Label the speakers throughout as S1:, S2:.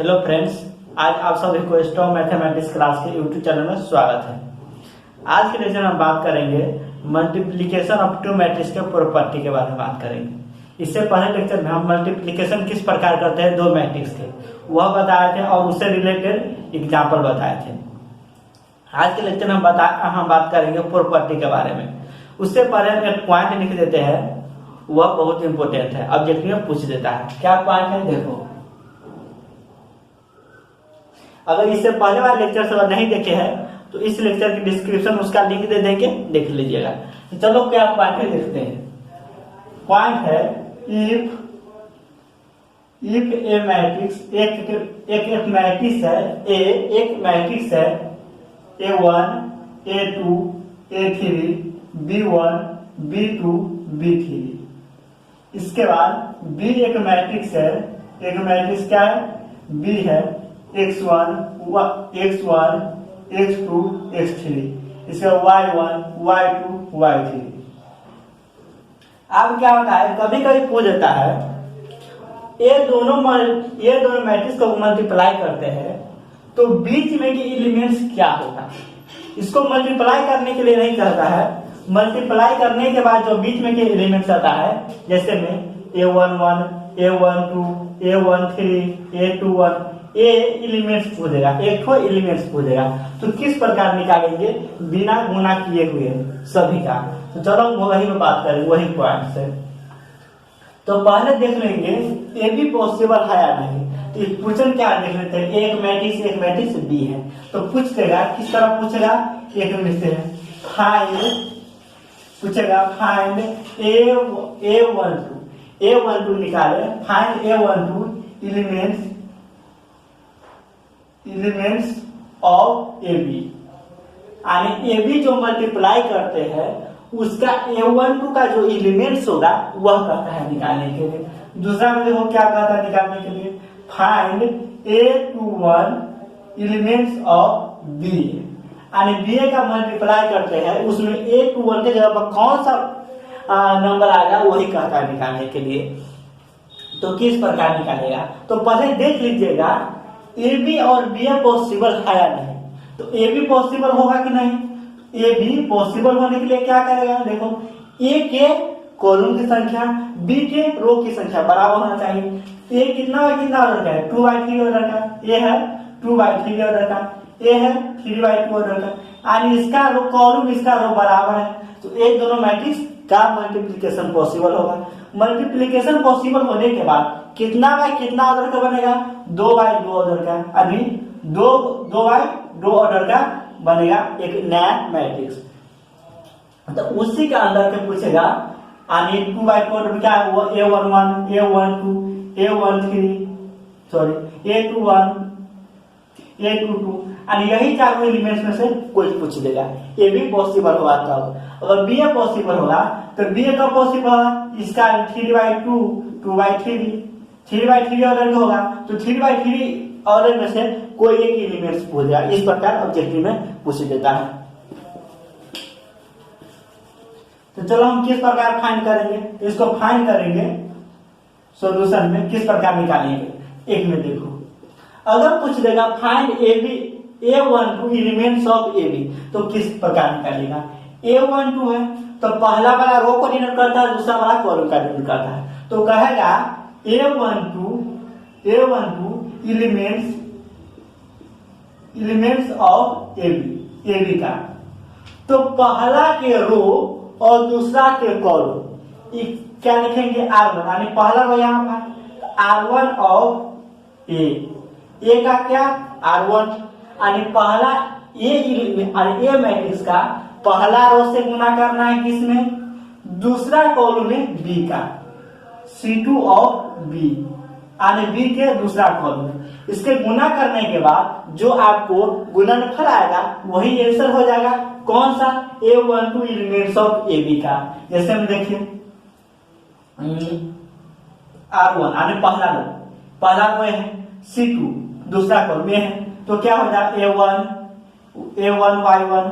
S1: Hello friends, आज आप सभी को स्ट्रॉन्ग मैथमेटिक्स क्लास के यूट्यूब चैनल में स्वागत है। आज के लेक्चर में हम बात करेंगे मल्टीप्लिकेशन ऑफ टू मैट्रिक्स के प्रॉपर्टी के बारे में बात करेंगे। इससे पहले लेक्चर में हम मल्टीप्लिकेशन किस प्रकार करते हैं दो मैट्रिक्स के, वह बताए थे और उससे रिलेटेड एग्जाम्पल बताए थे। आज के लेक्चर में हम बात करेंगे प्रॉपर्टी के बारे में। उससे पहले हम एक पॉइंट लिख देते हैं, वह बहुत इंपॉर्टेंट है, ऑब्जेक्टिव में पूछ देता है। क्या पॉइंट है देखो, अगर इससे पहले वाले लेक्चर से नहीं देखे हैं तो इस लेक्चर की डिस्क्रिप्शन उसका लिंक दे देंगे, देख लीजिएगा। तो चलो क्या पॉइंट है देखते हैं। पॉइंट है इफ ए मैट्रिक्स एक मैट्रिक्स है एक मैट्रिक्स है A1 A2 A3 B1 B2 B3। इसके बाद B एक मैट्रिक्स है, एक मैट्रिक्स क्या है B है x1 x2 x3, इसका y1 y2 y3। अब क्या होता है, कभी कभी पूछ देता है ये दोनों मैट्रिक्स को मल्टीप्लाई करते हैं तो बीच में के एलिमेंट्स क्या होगा। इसको मल्टीप्लाई करने के लिए नहीं कहता है, मल्टीप्लाई करने के बाद जो बीच में के एलिमेंट्स आता है, जैसे में A11 A12 A13 A21 ए एलिमेंट्स पूछेगा, एक तो एलिमेंट्स पूछेगा, तो किस प्रकार निकालेंगे बिना गुना किए हुए सभी का। तो चलो वही में बात करें, वही पॉइंट से। तो पहले देख लेंगे ए भी पॉसिबल है या नहीं। तो क्वेश्चन क्या देख लेते हैं, एक मैट्रिक्स बी है, तो पूछ देगा किस तरह पूछेगा, एक में से फाइंड पूछेगा, फाइंड A12 निकाले, find A12 elements of A B. यानी ए बी जो मल्टीप्लाई करते हैं उसका A12 का जो एलिमेंट्स होगा वह कहता है निकालने के लिए। दूसरा में देखो क्या कहता है निकालने के लिए, find A21 elements of B. यानी बी का मल्टीप्लाई करते हैं, उसमें A21 के जगह पर कौन सा नंबर आएगा वही कहता है निकालने के लिए। तो किस प्रकार निकालेगा, तो पहले देख लीजिएगा ए बी और बी पॉसिबल है या नहीं। तो ए बी पॉसिबल होगा कि नहीं, ए बी पॉसिबल होने के लिए क्या करेगा, देखो ए के कॉलम की संख्या बी के रो की संख्या बराबर होना चाहिए। ए कितना ऑर्डर का है, 2/3 ऑर्डर का, ए है 2/3 ऑर्डर का, ए है 3/2 ऑर्डर का। यानी इसका रो कॉलम इसका रो बराबर है, तो एक दोनों मैट्रिक्स का मल्टीप्लिकेशन पॉसिबल होगा। मल्टीप्लिकेशन पॉसिबल होने के बाद कितना बाय कितना ऑर्डर का बनेगा, 2/2 ऑर्डर का, यानी 2/2 ऑर्डर का बनेगा एक नया मैट्रिक्स। तो उसी के अंदर के पूछेगा, यानी 2/2 ऑर्डर क्या है, वो A11 A12 A13 A21 A22, यानी यही चारों एलिमेंट्स में से कोई पूछ देगा। ये भी पॉसिबल होगा तब। अगर बी ए पॉसिबल होगा तो बी ए कब पॉसिबल होगा, इसका 3/2 3/3 ऑर्डर होगा, तो 3/3 ऑर्डर में से कोई एक एलिमेंट्स पूछेगा। इस प्रकार ऑब्जेक्टिव में पूछ देता है। तो चलो हम किस प्रकार फाइंड करेंगे, इसको फाइंड करेंगे सॉल्यूशन में किस प्रकार निकालेंगे। एक में देखो, अगर पूछ देगा find A12 elements of A B, तो किस प्रकार निकालेगा। A12 है तो पहला वाला रो को डिनोट करता है, दूसरा वाला कॉलम का डिनोट करता है। तो कहेगा A12 elements of A B का। तो पहला के रो और दूसरा के कॉलम क्या लिखेंगे, R1, यानी पहला रो यहाँ पर R1 ऑफ ए का क्या R1, यानी पहला ए मैट्रिक्स का पहला रो से गुना करना है किसमें, दूसरा कॉलम में बी का, C2 ऑफ बी, यानी बी के दूसरा कॉलम में। इसके गुना करने के बाद जो आपको गुणनफल आएगा वही आंसर हो जाएगा, कौन सा, A12 elements of A B का। जैसे हम देखिए R1 यानी पहला रो है, C2 दूसरा कॉलम में है, तो क्या हो जाएगा A1 Y1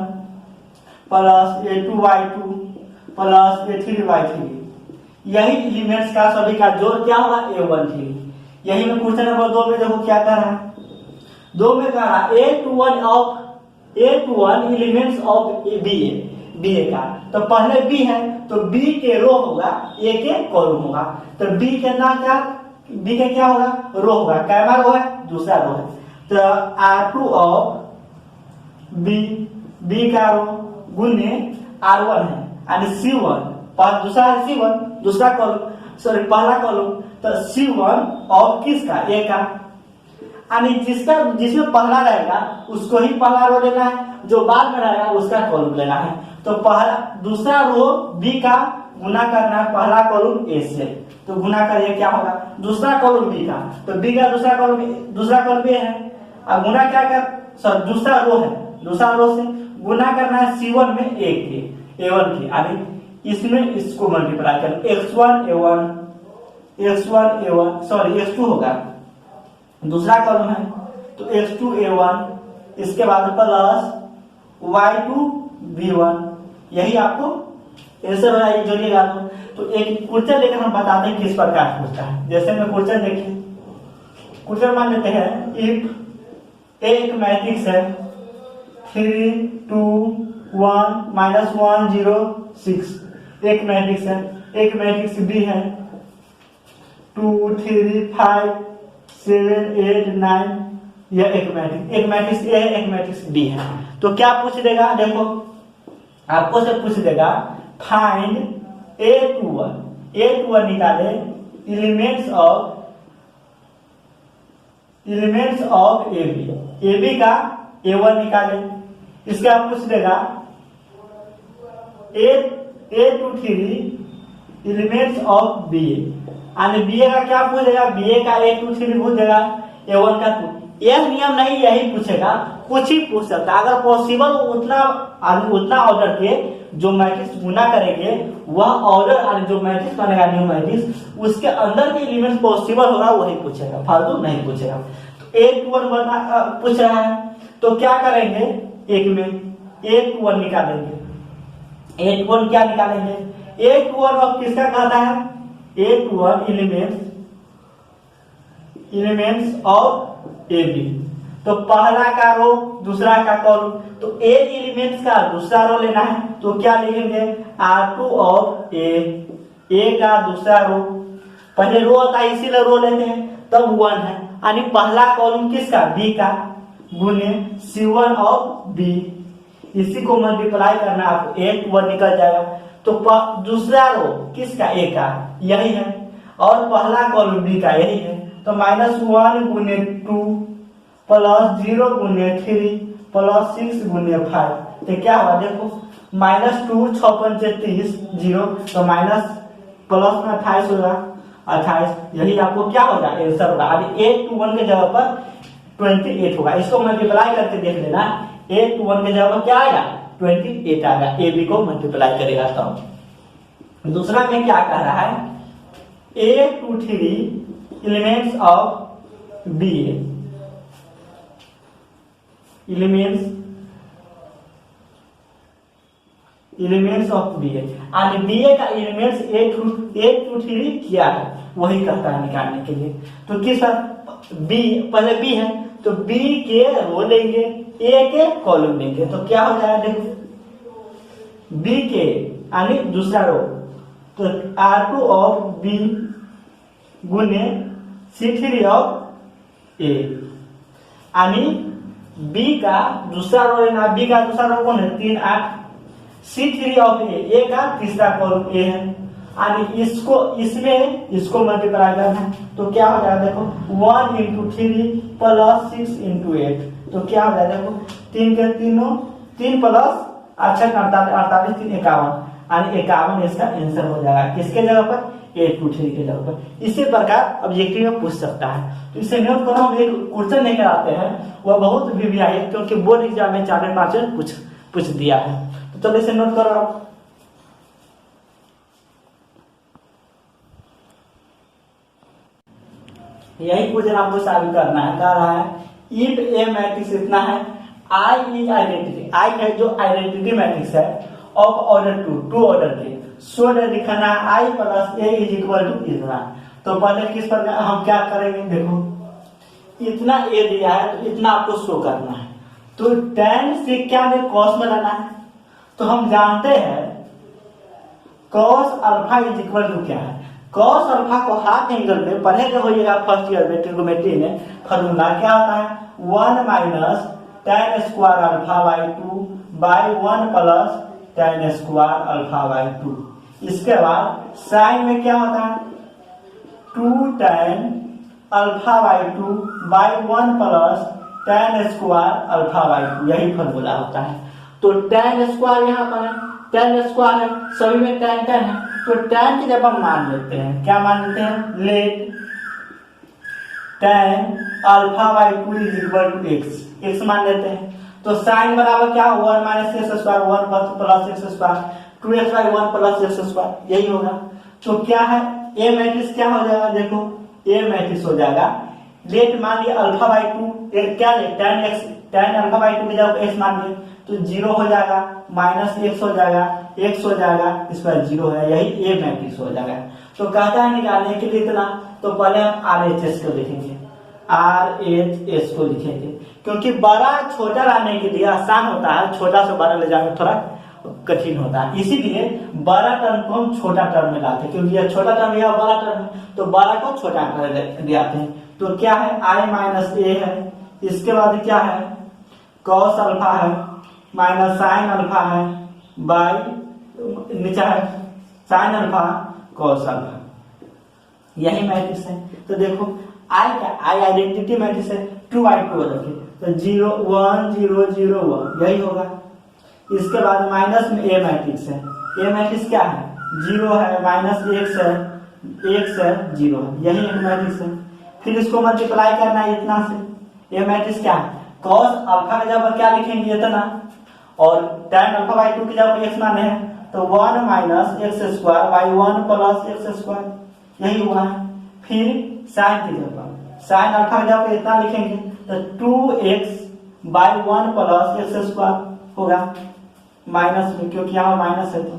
S1: plus A2 Y2 plus A3 Y3। यही एलिमेंट्स का सभी का जोड़ क्या होगा, A13। यही में क्वेश्चन नंबर 2 में देखो क्या कह रहा है, 2 में कह रहा A21 एलिमेंट्स ऑफ बी ए का। तो पहले बी है तो बी के रो होगा, ए के कॉलम होगा। तो बी के क्या होगा, रो होगा। कैमा रो है, दूसरा रो है। तो R2 ऑफ बी का रो गुने R1 है यानी C1, पर दूसरा है C1, दूसरा कॉलम, सॉरी पहला कॉलम। तो C1 ऑफ किसका, ए का, यानी जिसमें पहला रहेगा उसको ही पहला रो लेना है, जो बाद में रहेगा उसका कॉलम लेना है। तो पहला दूसरा रो बी का गुना करना है पहला कॉलम ए से, तो गुना करिए क्या होगा, दूसरा कॉलम बी का, तो बी का दूसरा कॉलम ए है, और गुना क्या कर, सॉरी दूसरा रो है, दूसरा रो से गुना करना है C1 में A1 के, यानी इसमें इसको मल्टीप्लाई कर X1 A1 सॉरी X2 होगा, दूसरा कॉलम है तो X2 A1, इसके बाद प्लस Y2 B1, यही आपको आंसर होगा। ये जोड़िएगा तो एक क्वेश्चन लेकर हम बताते हैं किस प्रकार पूछता है। जैसे में क्वेश्चन देखिए, क्वेश्चन मान लेते हैं इफ एक मैट्रिक्स है 3 2 1 -1 0 6, एक मैट्रिक्स है, एक मैट्रिक्स बी है 2 3 5 7 8 9, यह एक मैट्रिक्स ए है, एक मैट्रिक्स बी है। तो क्या पूछ देगा, देखो आपको से पूछ देगा फाइंड A21 निकाले एलिमेंट्स ऑफ AB का A1 निकाले। इसके आप पूछ देगा A23 एलिमेंट्स ऑफ BA, यानी BA का क्या पूछ देगा, BA का A23 पूछ देगा, A1 का 2। यह नियम नहीं, यही पूछेगा, कुछ ही पूछ सकता है। अगर पॉसिबल उतना ऑर्डर के जो मैट्रिक्स गुना करेंगे वह ऑर्डर जो मैट्रिक्स बनेगा न्यू मैट्रिक्स उसके अंदर के एलिमेंट पॉसिबल होगा वही पूछेगा, फालतू नहीं पूछेगा। तो A21 पूछ रहा है तो क्या करेंगे, एक में A21 निकालेंगे। A21 क्या निकालेंगे, A21 अब किसका कहता है, A21 एलिमेंट्स ऑफ AB। तो पहला का रो दूसरा का कॉलम, तो A एलिमेंट्स का दूसरा रो लेना है, तो क्या लिखेंगे R2 ऑफ A का दूसरा रो, पहले रो होता है इसीलिए रो लेते हैं, तब 1 है, यानी पहला कॉलम किसका, B का, गुने C1 ऑफ B, इसी को मल्टीप्लाई करना आपको, 1 निकल जाएगा। तो दूसरा रो किसका, A का, यही है, और पहला कॉलम B का यही है। तो -1 गुने 2 प्लस 0 गुने 3 प्लस 6 गुने 5, तो क्या हुआ देखो, -2 6 5 30 0, तो माइनस प्लस में 28 होगा, 28, यही आपको क्या होगा आंसर होगा। अभी 821 के जगह पर 28 होगा, इसको मल्टीप्लाई करके देख लेना, 821 के जगह पर क्या आएगा 28 आएगा, ए बी को मल्टीप्लाई करेगा। तो दूसरा में क्या कह रहा है, A23 elements of B elements of B यानी BA का एलिमेंट्स A23 क्या है वही कहता है निकालने के लिए। तो किस B, पहले B है तो B के रो लेंगे, A के कॉलम लेंगे, तो क्या हो जाएगा देखो, B के यानी दूसरा रो, तो R2 ऑफ B गुने C3 ऑफ A, यानी B का दूसरा रो लेना, B का दूसरा रो कौन है 3 8, C3 ऑफ A का तीसरा कॉलम A है, यानी इसको मल्टीप्लाई करना है, तो क्या हो जाएगा देखो 1 × 3 प्लस 6 × 8, तो क्या हो जाएगा देखो 3 के तीनों 3 प्लस 48 48 3 51, यानी 51 इसका आंसर हो जाएगा, किसके जगह पर A23 के जगह पर। इसी प्रकार ऑब्जेक्टिव में पूछ सकता है। तो इसे नोट करो, हम एक क्वेश्चन लेकर आते हैं, वह बहुत VVI है क्योंकि बोर्ड एग्जाम में 4-5 पूछ दिया है। तो चलो इसे नोट करो आप। यही क्वेश्चन आपको सॉल्व करना है, कह रहा है इफ ए मैट्रिक्स इतना है, I इज आइडेंटिटी, I है जो आइडेंटिटी मैट्रिक्स है ऑफ ऑर्डर 2 ऑर्डर के, सो दिखाना I plus A is equal to इतना। तो पहले किस पर हम क्या करेंगे, देखो इतना ए दिया है तो इतना आपको शो करना है, तो tan से क्या में cos में लाना है। तो हम जानते हैं cos alpha is equal to क्या है, cos अल्फा को हाफ एंगल में पढ़े जो होइएगा फर्स्ट ईयर में ट्रिग्नोमेट्री में, फॉर्मूला क्या होता है 1 minus tan square alpha by 2 by 1 plus tan square alpha by 2। इसके बाद साइन में क्या होता है 2 tan alpha by 2 by 1 plus tan square alpha by 2, यही फॉर्मूला होता है। तो tan स्क्वायर यहाँ पर है, tan स्क्वायर है, सभी में tan tan है, तो tan की जब हम मान लेते हैं, क्या मान लेते हैं, let tan alpha by 2 is equal to x मान लेते हैं। तो साइन बराबर क्या 1 minus x square 1 plus x square 2x by 1 plus x square, यही होगा। तो क्या है ए मैट्रिक्स क्या हो जाएगा, देखो ए मैट्रिक्स हो जाएगा लेट मान लिया अल्फा बाई 2 क्या ले tan अल्फा बाई 2 की जगह x मान लिए तो 0 हो जाएगा, माइनस x हो जाएगा, x हो जाएगा, इस पर 0 है, यही ए मैट्रिक्स हो जाएगा। तो कहता है निकालने के लिए इतना, तो पहले हम RHS को लिखेंगे, RHS को लिखेंगे, क्योंकि बड़ा छोटा लाने के लिए आसान होता है, छोटा से बड़ा ले जाने में थोड़ा कठिन होता है, इसीलिए बड़ा टर्म को हम छोटा टर्म में लाते हैं, क्योंकि यह छोटा टर्म या बड़ा टर्म है, तो बड़ा को छोटा कर ले आते हैं। तो क्या है i माइनस ए है, इसके बाद क्या है cos अल्फा है माइनस साइन अल्फा है बाई नीचे है साइन अल्फा cos अल्फा, यही मैट्रिक्स है। तो देखो i क्या i आइडेंटिटी मैट्रिक्स है, 2i2 रखे तो 0 1 0 0 1 यही होगा। इसके बाद माइनस में ए मैट्रिक्स है, ए मैट्रिक्स क्या है 0 है, माइनस x है, x है 0 है, यही एक मैट्रिक्स है। फिर इसको मल्टीप्लाई करना है इतना से, ये मैट्रिक्स क्या है cos अल्फा की जगह क्या लिखेंगे इतना, और tan अल्फा बाई 2 की जगह x माने हैं तो 1 minus x square by 1 plus x square, यही हुआ है। फिर साइन की जगह साइन अल्फा की जगह इतना लिखेंगे तो 2x by 1 plus x square होगा माइनस में, क्योंकि यहाँ माइनस है। तो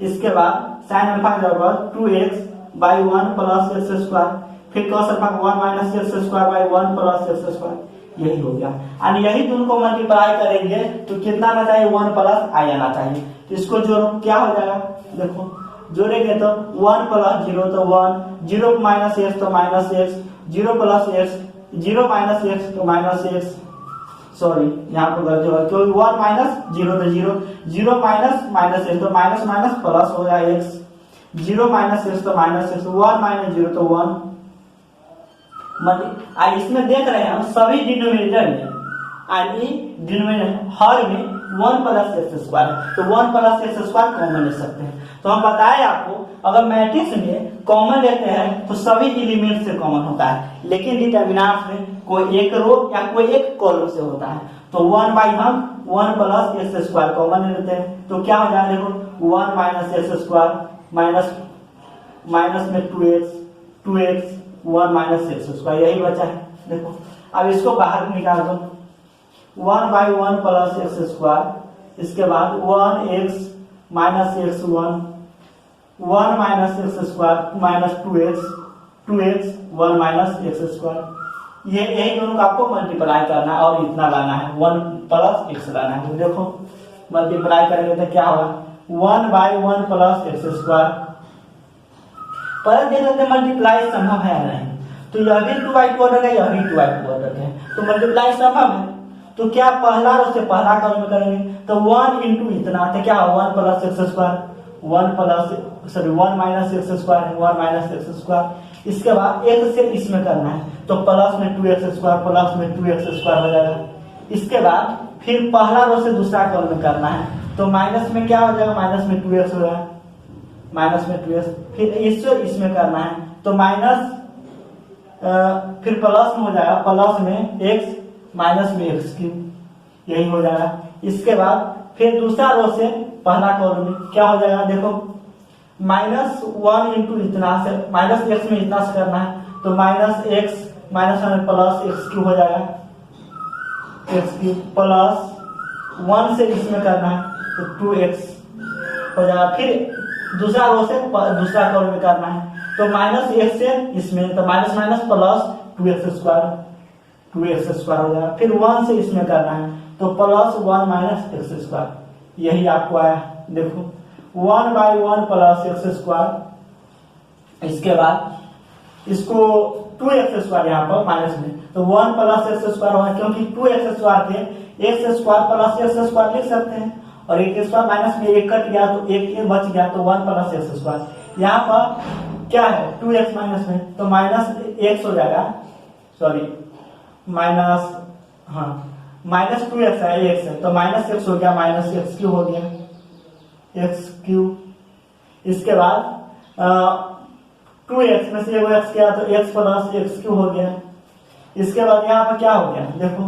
S1: इसके बाद साइन अल्फा की जगह 2x by 1 plus x square, फिर cos alpha 1 minus x square by 1 plus x square, यही हो गया। और यही दोनों को मल्टीप्लाई करेंगे तो कितना आना चाहिए 1 प्लस आई आना चाहिए। तो इसको जोड़ो क्या हो जाएगा, देखो जोड़ेंगे तो 1 प्लस 0 तो 1, 0 माइनस एक्स तो minus x, 0 plus x, 0 minus x तो माइनस एक्स, सॉरी यहाँ पर गलती होगा क्योंकि 1 माइनस 0 तो 0, 0 माइनस माइनस एक्स तो माइनस माइनस प्लस हो जाएगा एक्स, 0 माइनस एक्स तो माइनस एक्स, 1 माइनस 0 तो 1। इसमें देख रहे हैं हम सभी डिनोमिनेटर में डिनोमिनेटर हर में 1 प्लस एक्स स्क्वायर, तो 1 प्लस एक्स स्क्वायर कॉमन ले सकते हैं। तो हम बताए आपको अगर मैट्रिक्स में कॉमन लेते हैं तो सभी एलिमेंट से कॉमन होता है, लेकिन डिटर्मिनेंट में कोई एक रो या कोई एक कॉलम से होता है। तो 1 बाई हम 1 प्लस एक्स स्क्वायर कॉमन ले लेते हैं, तो क्या हो जाएगा देखो 1 minus x square minus minus में 2x 1 माइनस एक्स स्क्वायर, यही बचा है। देखो अब इसको बाहर निकाल दो 1 बाई 1 प्लस एक्स स्क्वायर, इसके बाद 1x minus x 1 minus x square minus 2x 1 minus x square, ये यही दोनों को आपको मल्टीप्लाई करना है और इतना लाना है 1 प्लस एक्स लाना है। तो देखो मल्टीप्लाई करेंगे तो क्या होगा 1 बाई 1 प्लस एक्स स्क्वायर, पर देख लेते मल्टीप्लाई संभव है नहीं, तो यह भी 2/2 ऑर्डर है, यह भी 2/2 ऑर्डर है, तो मल्टीप्लाई संभव है। तो क्या पहला रो से पहला कॉलम में करेंगे तो 1 इंटू इतना तो क्या 1 plus x square 1 minus x square 1 minus x square, इसके बाद एक से इसमें करना है तो प्लस में 2x स्क्वायर प्लस में 2x स्क्वायर हो जाएगा। इसके बाद फिर पहला रो से दूसरा कॉलम में करना है तो माइनस में क्या हो जाएगा माइनस में 2x हो जाएगा, माइनस में 2x, फिर इससे इसमें करना है तो माइनस फिर प्लस में हो जाएगा, प्लस में x माइनस में x क्यूब, यही हो जाएगा। इसके बाद फिर दूसरा रो से पहला कॉलम में क्या हो जाएगा देखो माइनस 1 इंटू इतना से माइनस x में इतना से करना है तो माइनस x माइनस में प्लस x क्यूब हो जाएगा, x क्यूब प्लस 1 से इसमें करना है तो 2x हो जाएगा। फिर दूसरा रो से दूसरा कॉलम में करना है तो माइनस एक से इसमें, तो minus minus plus 2x square, 2x square हो जाएगा। फिर 1 से इसमें करना है तो प्लस 1 माइनस एक्स स्क्वायर, यही आपको आया। देखो 1/1 प्लस एक्स स्क्वायर, इसके बाद इसको 2x स्क्वायर यहाँ पर माइनस में, तो 1 प्लस एक्स स्क्वायर होगा, क्योंकि 2x स्क्वायर थे, x square plus x square लिख सकते हैं, और एक स्क्वायर माइनस में एक कट गया तो एक बच गया, तो 1 प्लस एक्स स्क्वायर। यहाँ पर क्या है 2x माइनस में, तो माइनस एक्स हो जाएगा, सॉरी माइनस, हाँ माइनस 2x है, एक्स है, तो माइनस एक्स हो गया, माइनस एक्स क्यू हो गया, एक्स क्यू। इसके बाद 2x में से एगो x किया तो x प्लस एक्स क्यू हो गया। इसके बाद यहाँ पर क्या हो गया, देखो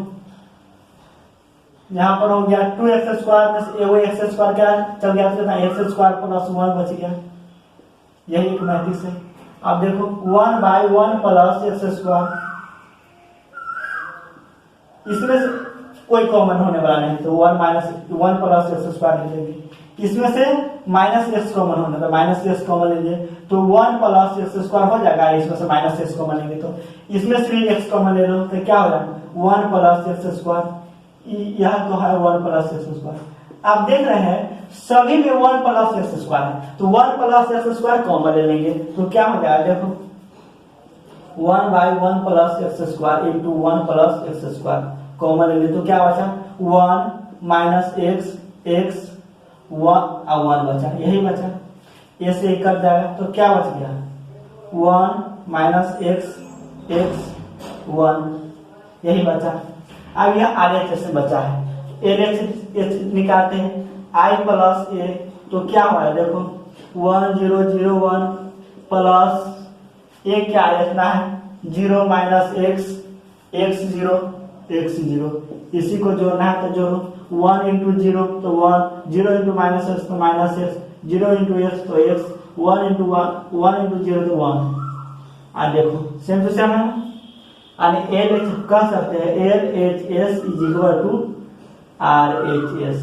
S1: यहाँ पर हो गया 2x स्क्वायर में से एगो x स्क्वायर क्या चल गया, तो x स्क्वायर प्लस 1 बच गया, यही एक मैट्रिक्स है। अब देखो 1/1 प्लस एक्स स्क्वायर, इसमें से कोई कॉमन होने वाला नहीं, तो 1 माइनस 1 प्लस एक्स स्क्वायर लिखेंगे। इसमें से माइनस एक्स कॉमन होना, तो माइनस एक्स कॉमन लेंगे तो 1 प्लस एक्स स्क्वायर हो जाएगा, इसमें से माइनस एक्स कॉमन लेंगे तो इसमें से भी एक्स कॉमन ले लो, तो क्या हो जाएगा 1 प्लस एक्स स्क्वायर, यह तो है 1 प्लस एक्स स्क्वायर। आप देख रहे हैं सभी में 1 प्लस एक्स स्क्वायर है, तो 1 प्लस एक्स स्क्वायर कॉमन ले लेंगे, तो क्या हो जाएगा, देखो 1/1 plus x square into 1 plus x square common ले लेंगे, तो क्या बचा 1 माइनस एक्स, एक्स 1 बचा, यही बचा, ये से कट जाएगा, तो क्या बच गया 1 माइनस एक्स, एक्स 1, यही बचा। अब यह RHS से बचा है, LHS निकालते हैं, I प्लस ए, तो क्या हुआ है देखो 1001 प्लस ए, क्या इतना है 0 माइनस एक्स, एक्स 0, एक्स 0, इसी को जोड़ना है तो जोड़ो, 1 इंटू 0 तो 1, 0 इंटू माइनस एक्स तो माइनस एक्स, 0 इंटू एक्स तो एक्स, 1 इंटू 1 इंटू 0 तो 1। और देखो सेम टू सेम है, एल एच कह सकते हैं LHS is equal to RHS।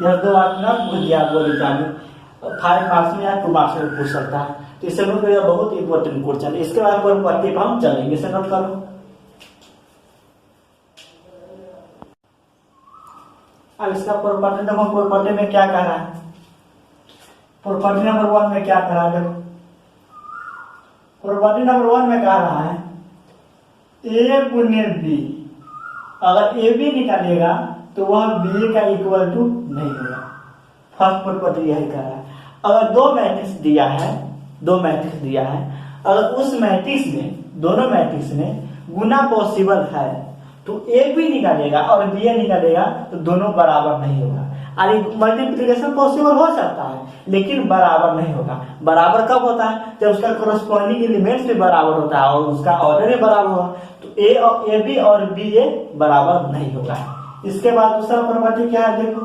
S1: यह दो बात ना भूल गया, बोल एग्जाम में 5 मार्क्स में या 2 मार्क्स में पूछ सकता है, तो इसे नोट करिए, बहुत इंपॉर्टेंट क्वेश्चन। इसके बाद प्रॉपर्टी पर हम चलेंगे, इसे नोट करो। अब इसका प्रॉपर्टी देखो, प्रॉपर्टी में क्या कह रहा है, प्रॉपर्टी नंबर 1 में क्या कह रहा है, देखो प्रॉपर्टी नंबर 1 में कह रहा है ए गुने बी, अगर ए बी निकालेगा तो वह बी का इक्वल टू नहीं होगा। फर्स्ट प्रॉपर्टी यही कह रहा है। अगर दो मैट्रिक्स दिया है, दो मैट्रिक्स दिया है, अगर उस मैट्रिक्स में, दोनों मैट्रिक्स में गुना पॉसिबल है तो ए बी निकालेगा और बी ए निकालेगा तो दोनों बराबर नहीं होगा। अरे मल्टीप्लिकेशन पॉसिबल हो सकता है लेकिन बराबर नहीं होगा। बराबर कब होता है, जब उसका कोरस्पॉन्डिंग एलिमेंट्स भी बराबर होता है और उसका ऑर्डर भी बराबर होगा, तो ए बी और बी ए बराबर नहीं होगा। इसके बाद दूसरा प्रॉपर्टी क्या है, देखो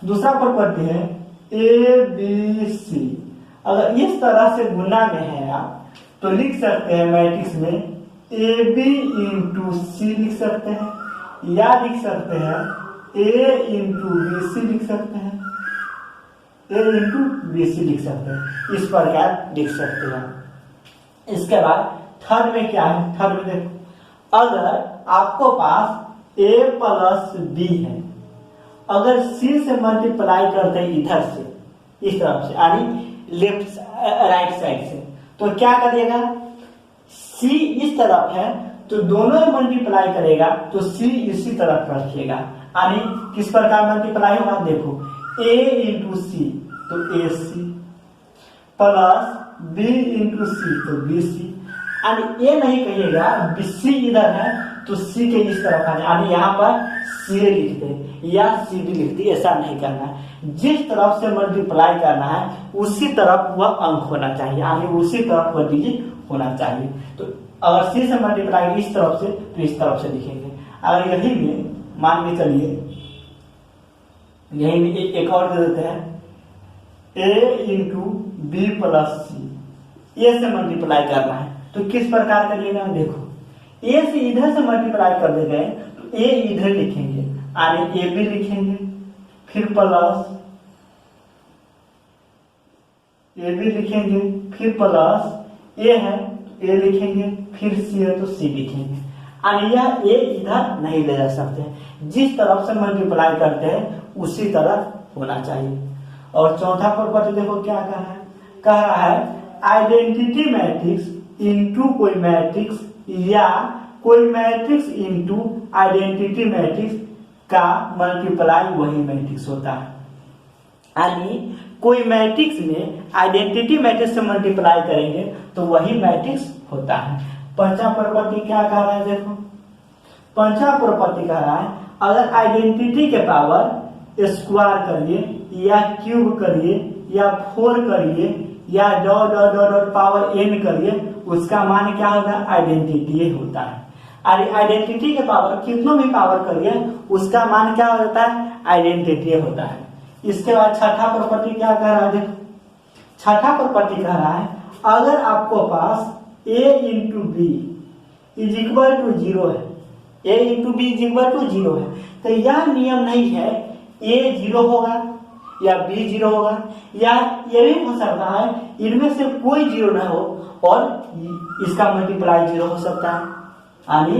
S1: दूसरा प्रॉपर्टी है ए बी सी। अगर इस तरह से गुना में है आप तो लिख सकते हैं मैट्रिक्स में ए बी इंटू सी लिख सकते हैं, या लिख सकते हैं ए इंटू बी सी लिख सकते हैं, ए इंटू बी सी लिख सकते हैं, इस प्रकार लिख सकते हैं। इसके बाद थर्ड में क्या है, थर्ड में देखो अगर आपको पास ए प्लस बी है, अगर सी से मल्टीप्लाई करते हैं इधर से इस तरफ से यानी लेफ्ट राइट साइड से, तो क्या करिएगा सी इस तरफ है तो दोनों मल्टीप्लाई करेगा तो सी इसी तरफ रखिएगा, यानी किस प्रकार मल्टीप्लाई होगा, देखो ए इंटू सी तो ए सी प्लस बी इंटू सी तो बी सी, यानी ए नहीं कहिएगा, सी इधर है तो सी के इस तरफ आने, यानी यहाँ पर सी लिख दे या सी डी लिख दे, ऐसा नहीं करना है। जिस तरफ से मल्टीप्लाई करना है उसी तरफ वह अंक होना चाहिए, यानी उसी तरफ वह डिजिट होना चाहिए। तो अगर सी से मल्टीप्लाई इस तरफ से तो इस तरफ से लिखेंगे। अगर यही में मान के चलिए यही में एक और दे देते हैं ए इंटू बी प्लस सी, ए से मल्टीप्लाई करना है तो किस प्रकार करिएगा, देखो ए से इधर से मल्टीप्लाई कर दे गए तो ए इधर लिखेंगे यानी ए बी लिखेंगे, फिर प्लस ए बी लिखेंगे, फिर प्लस ए है ए लिखेंगे, फिर सी है तो सी लिखेंगे। और यह ए इधर नहीं ले जा सकते, जिस तरफ से मल्टीप्लाई करते हैं उसी तरफ होना चाहिए। और चौथा प्रॉपर्टी देखो क्या कह रहा है आइडेंटिटी मैट्रिक्स इनटू कोई मैट्रिक्स या कोई मैट्रिक्स इनटू आइडेंटिटी मैट्रिक्स का मल्टीप्लाई वही मैट्रिक्स होता है। यानी कोई मैट्रिक्स में आइडेंटिटी मैट्रिक्स से मल्टीप्लाई करेंगे तो वही मैट्रिक्स होता है। पंचमा प्रॉपर्टी क्या कह रहा है देखो, पंचमा प्रॉपर्टी कह रहा है अगर आइडेंटिटी के पावर स्क्वायर करिए या क्यूब करिए या 4 करिए या dot dot dot dot power n करिए, उसका मान क्या होगा, आइडेंटिटी होता है। और आइडेंटिटी के पावर कितनों भी पावर करिए उसका मान क्या होता है, आइडेंटिटी होता है। इसके बाद छठा प्रॉपर्टी क्या कह रहा है देखो, छठा प्रॉपर्टी कह रहा है अगर आपको पास a into B is equal to 0 है, a into B is equal to 0 है, तो यह नियम नहीं है a 0 होगा या b 0 होगा, या ये भी हो सकता है इनमें से कोई 0 ना हो और इसका मल्टीप्लाई 0 हो सकता है। यानी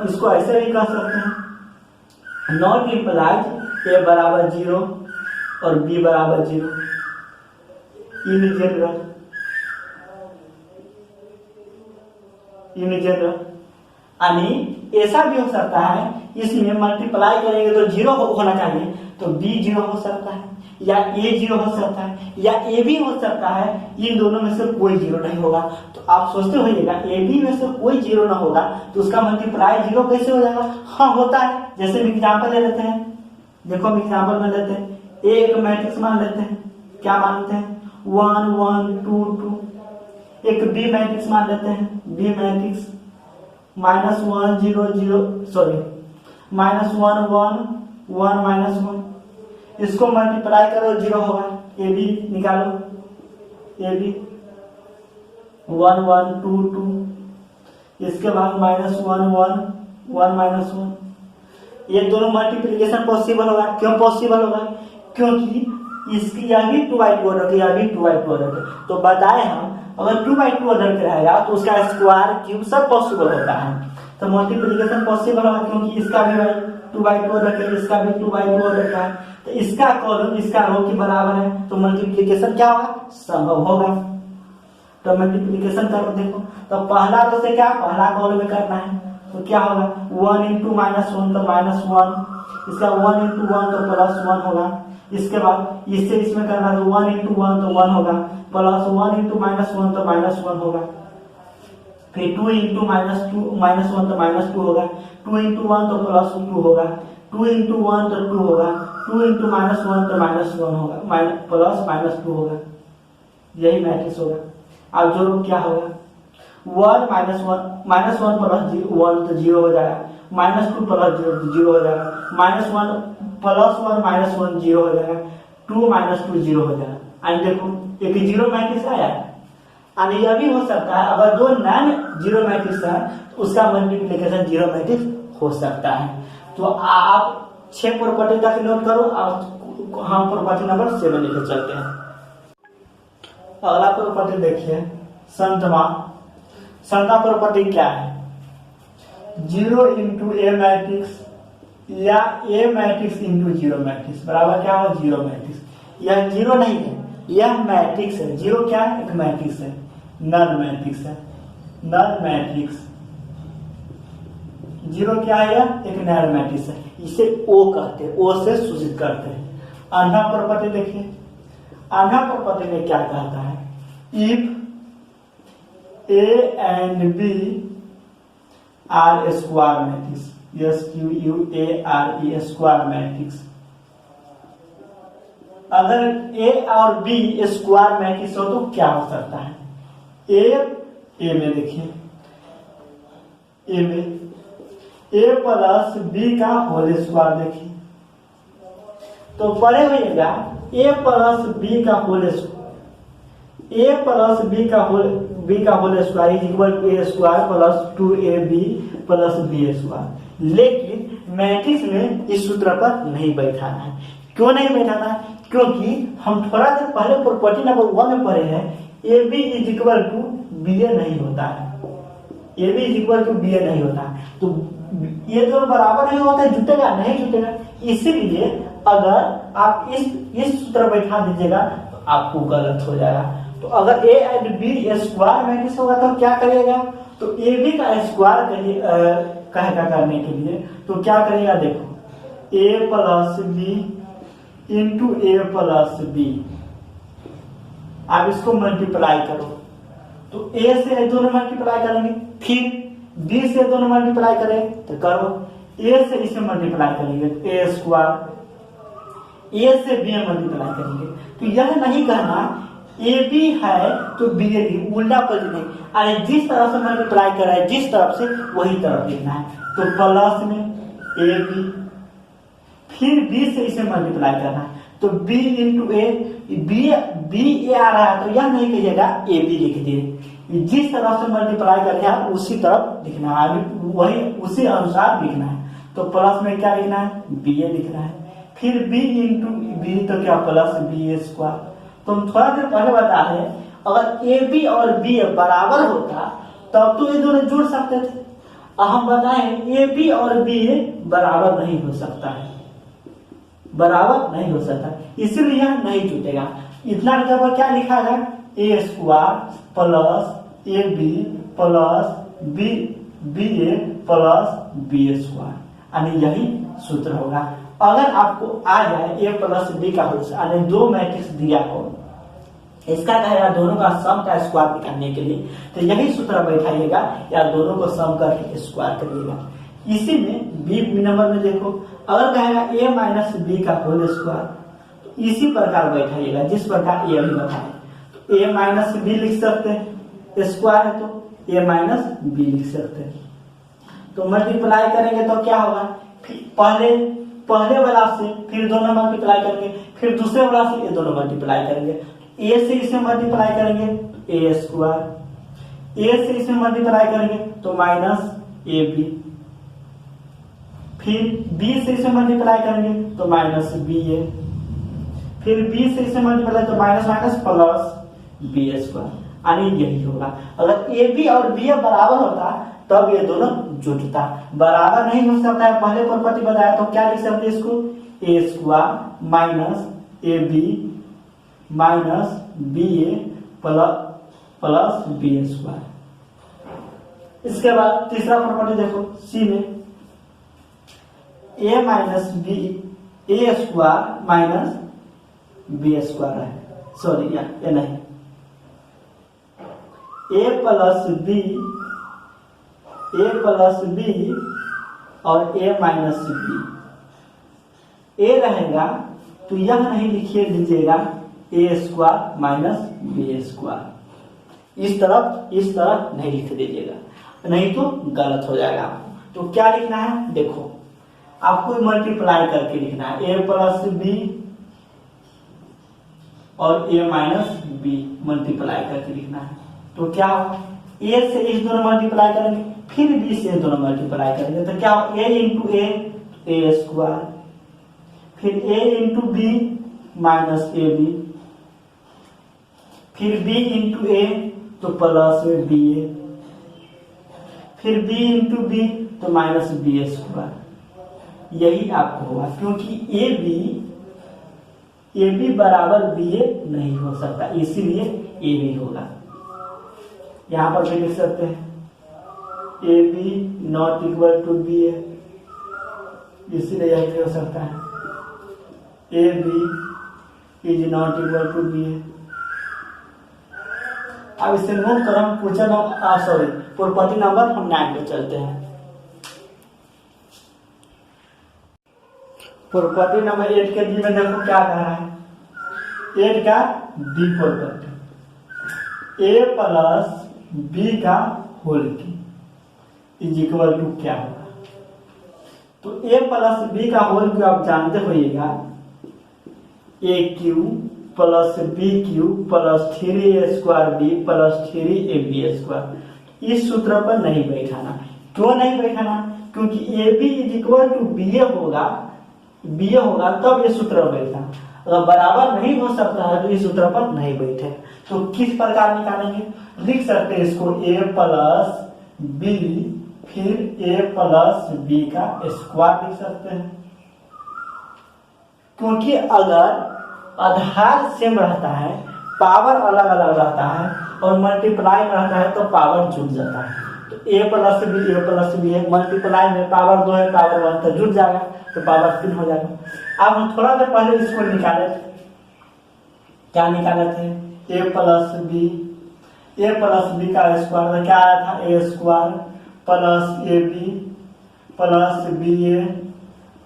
S1: इसको ऐसे भी कह सकते हैं नॉट इम्प्लाइज a बराबर 0 और b बराबर 0 इन जनरल। यानी ऐसा भी हो सकता है इसमें मल्टीप्लाई करेंगे तो 0 होना चाहिए, तो b 0 हो सकता है या a 0 हो सकता है या a भी हो सकता है, इन दोनों में से कोई 0 नहीं होगा। तो आप सोचते होइएगा a b में से कोई 0 ना होगा तो उसका मल्टीप्लाई 0 कैसे हो जाएगा। हाँ होता है, जैसे हम एग्जाम्पल ले लेते हैं, देखो हम एग्जाम्पल में लेते हैं a एक मैट्रिक्स मान लेते हैं, क्या मानते हैं 1 1 2 2। एक b मैट्रिक्स मान लेते हैं, b मैट्रिक्स -1 0 0 सॉरी -1 1 1 -1, इसको मल्टीप्लाई करो 0 होगा, ए बी निकालो, ए बी 1 1 2 2, इसके बाद -1 1 1 -1, ये दोनों मल्टीप्लिकेशन पॉसिबल होगा। क्यों पॉसिबल होगा, क्योंकि इसकी यह भी 2/2 ऑर्डर की, यह भी 2/2 ऑर्डर की। तो बताए हम अगर 2/2 ऑर्डर का रहेगा तो उसका स्क्वायर क्यूब सब पॉसिबल होता है, तो मल्टीप्लिकेशन पॉसिबल होगा क्योंकि इसका भी 2/2 ऑर्डर का, इसका भी 2/2 ऑर्डर का है, तो इसका कॉलम इसका रो के बराबर है, तो मल्टीप्लिकेशन क्या होगा, संभव होगा। तो मल्टीप्लिकेशन करो देखो, तो पहला रो से क्या पहला कॉलम में करना है, तो क्या होगा 1 इंटू -1 तो -1, इसका 1 इंटू 1 तो +1 होगा, इसके बाद इससे इसमें करना है तो 1 इंटू 1 तो 1 होगा, +1 इंटू -1 तो -1 होगा, फिर 2 इंटू -1 तो -2 होगा, 2 इंटू 1 तो +2 होगा, 2 इंटू 1 तो 2 होगा, 2 इंटू -1 तो -1 होगा, +-2 होगा, यही मैट्रिक्स होगा। अब जो क्या होगा 1 -1 प्लस 1 तो 0 हो जाएगा, -2 प्लस 0 हो जाएगा, -1 प्लस 1 -1 0 हो जाएगा, 2 -2 0 हो जाएगा। एंड देखो एक 0 मैट्रिक्स आया। और यह भी हो सकता है अगर दो नॉन 0 मैट्रिक्स है तो उसका मल्टीप्लिकेशन 0 मैट्रिक्स हो सकता है। तो आप 6 प्रॉपर्टी तक नोट करो, अब हम प्रॉपर्टी नंबर 7 लेकर चलते हैं। अगला प्रॉपर्टी देखिए संतमा प्रॉपर्टी क्या है, 0 इंटू ए मैट्रिक्स या ए मैट्रिक्स इंटू 0 मैट्रिक्स बराबर क्या हो 0 मैट्रिक्स। यह 0 नहीं है, यह मैट्रिक्स है। 0 क्या है, एक मैट्रिक्स है, नल मैट्रिक्स है, नल मैट्रिक्स। 0 क्या है, एक नल मैट्रिक्स है, इसे ओ कहते हैं, ओ से सूचित करते हैं। आधा प्रॉपर्टी देखिए, आधा प्रॉपर्टी में क्या कहता है, if A and B are square matrix, SQUARE square matrix. अगर A और B स्क्वायर मैट्रिक्स हो तो क्या हो सकता है, ए में देखिए, ए में A प्लस B का होल स्क्वायर देखिए, तो पढ़े होइएगा A प्लस B का whole square, A plus B का whole square is equal to A square plus 2AB plus B square. लेकिन मैट्रिक्स में इस सूत्र पर नहीं बैठाना है। क्यों नहीं बैठाना है, क्योंकि हम थोड़ा देर पहले प्रॉपर्टी नंबर 1 में पढ़े हैं A B is equal to B A नहीं होता है, A B is equal to B A नहीं होता है, तो ये दोनों बराबर नहीं होता है, जुटेगा नहीं जुटेगा। इसीलिए अगर आप इस सूत्र बैठा दीजिएगा तो आपको गलत हो जाएगा। तो अगर A and B square matrix होगा तो क्या करिएगा, तो ए बी का स्क्वायर कहेगा करने के लिए, तो क्या करिएगा, देखो ए प्लस बी इंटू ए प्लस बी, आप इसको मल्टीप्लाई करो, तो ए से दोनों मल्टीप्लाई करेंगे, फिर बी से दोनों मल्टीप्लाई करें तो करो, ए से इसे मल्टीप्लाई करेंगे तो ए स्क्वायर, ए से बी मल्टीप्लाई करेंगे। तो यह नहीं कहना ए बी है तो बी ए भी, उल्टा पलट नहीं, अरे जिस तरफ से मल्टीप्लाई कर रहा है जिस तरफ से वही तरफ लिखना है। तो प्लस में ए बी, फिर बी से इसे मल्टीप्लाई करना है, तो बी इंटू ए, बी ए आ रहा है तो यह नहीं कहिएगा ए बी लिख दिए, जिस तरफ से मल्टीप्लाई कर रहा है उसी तरफ लिखना है, वही उसी अनुसार लिखना है। तो प्लस में क्या लिखना है, बी ए लिखना है, फिर बी इंटू बी, तो क्या प्लस बी ए स्क्वायर। तो हम थोड़ा देर पहले बता रहे हैं अगर ए बी और बी ए बराबर होता तब तो ये दोनों जुड़ सकते थे, हम बताएं ए बी और बी ए बराबर नहीं हो सकता है, बराबर नहीं हो सकता, इसीलिए यह नहीं जुटेगा। इतना जगह क्या लिखा है, A square plus A B plus B A plus B square, यानी यही सूत्र होगा। अगर आपको आ जाए ए प्लस बी का होल, यानी दो मैट्रिक्स दिया हो, इसका कहेगा दोनों का सम का स्क्वायर निकालने के लिए, तो यही सूत्र बैठाइएगा या दोनों को सम करके स्क्वायर करिएगा। इसी में बी नंबर में देखो, अगर कहेगा ए माइनस बी का होल स्क्वायर, तो इसी प्रकार बैठाइएगा जिस प्रकार ए अभी बताए। तो ए माइनस बी लिख सकते हैं, स्क्वायर है तो ए माइनस बी लिख सकते हैं। तो मल्टीप्लाई करेंगे तो क्या होगा, पहले वाला से फिर दोनों मल्टीप्लाई करेंगे, फिर दूसरे वाला से ये दोनों मल्टीप्लाई करेंगे, ए से इसे मल्टीप्लाई करेंगे ए स्क्वायर, ए से इसे मल्टीप्लाई करेंगे तो माइनस ए बी, फिर बी से इसे मल्टीप्लाई करेंगे तो माइनस बी ए, फिर बी से इसे मल्टीप्लाई तो minus minus plus B square, यानी यही होगा। अगर ए बी और बी ए बराबर होता तब ये दोनों जुटता, बराबर नहीं हो सकता है, पहले प्रॉपर्टी बताया, तो क्या लिख सकते हैं इसको, A square minus A B minus B A plus B square. इसके बाद तीसरा प्रॉपर्टी देखो सी में, A minus B A square minus B square है, सॉरी ये नहीं, ए प्लस बी और ए माइनस बी, ए रहेगा तो यह नहीं लिखिए दीजिएगा ए स्क्वायर माइनस बी स्क्वायर, इस तरफ नहीं लिख दीजिएगा, नहीं तो गलत हो जाएगा। तो क्या लिखना है, देखो आपको मल्टीप्लाई करके लिखना है, ए प्लस बी और ए माइनस बी मल्टीप्लाई करके लिखना है। तो क्या होगा, ए से इस दोनों मल्टीप्लाई करेंगे, फिर बी से दोनों मल्टीप्लाई करेंगे, तो क्या होगा, ए इंटू ए स्क्वायर, फिर A into B minus A B, फिर बी इंटू ए तो प्लस बी ए, फिर बी इंटू बी तो माइनस बी स्क्वायर। यही आपको होगा, क्योंकि ए बी बराबर बी ए नहीं हो सकता, इसीलिए ए बी होगा। यहां पर भी लिख सकते हैं A B not equal to B A, इसीलिए यह भी हो सकता है A B is not equal to B A. अब इसे नोट कर हम प्रॉपर्टी नंबर हम 9 पे चलते हैं। प्रॉपर्टी नंबर 8 के डी में देखो क्या कह रहा है, 8 का D property, A plus B का होल की इज इक्वल टू क्या होगा। तो ए प्लस बी का होल क्यू आप जानते होइएगा, A cube plus B cube plus 3a square B plus 3ab square. इस सूत्र पर नहीं बैठाना। क्यों नहीं बैठाना, क्योंकि A B is equal to B A होगा तब ये सूत्र बैठा। अगर बराबर नहीं हो सकता है तो इस सूत्र पर नहीं बैठे। तो किस प्रकार निकालेंगे, लिख सकते हैं इसको a प्लस बी फिर a प्लस बी का स्क्वायर लिख सकते हैं, क्योंकि अगर आधार सेम रहता है, पावर अलग अलग रहता है और मल्टीप्लाई में रहता है तो पावर जुड़ जाता है। तो a प्लस बी है, मल्टीप्लाई में पावर 2 है, पावर 1 तो जुड़ जाएगा तो पावर 3 हो जाएगा। अब हम थोड़ा देर पहले इसको निकाले थे, क्या निकाले थे, a प्लस बी का स्क्वायर क्या आया था, a square plus A B plus B A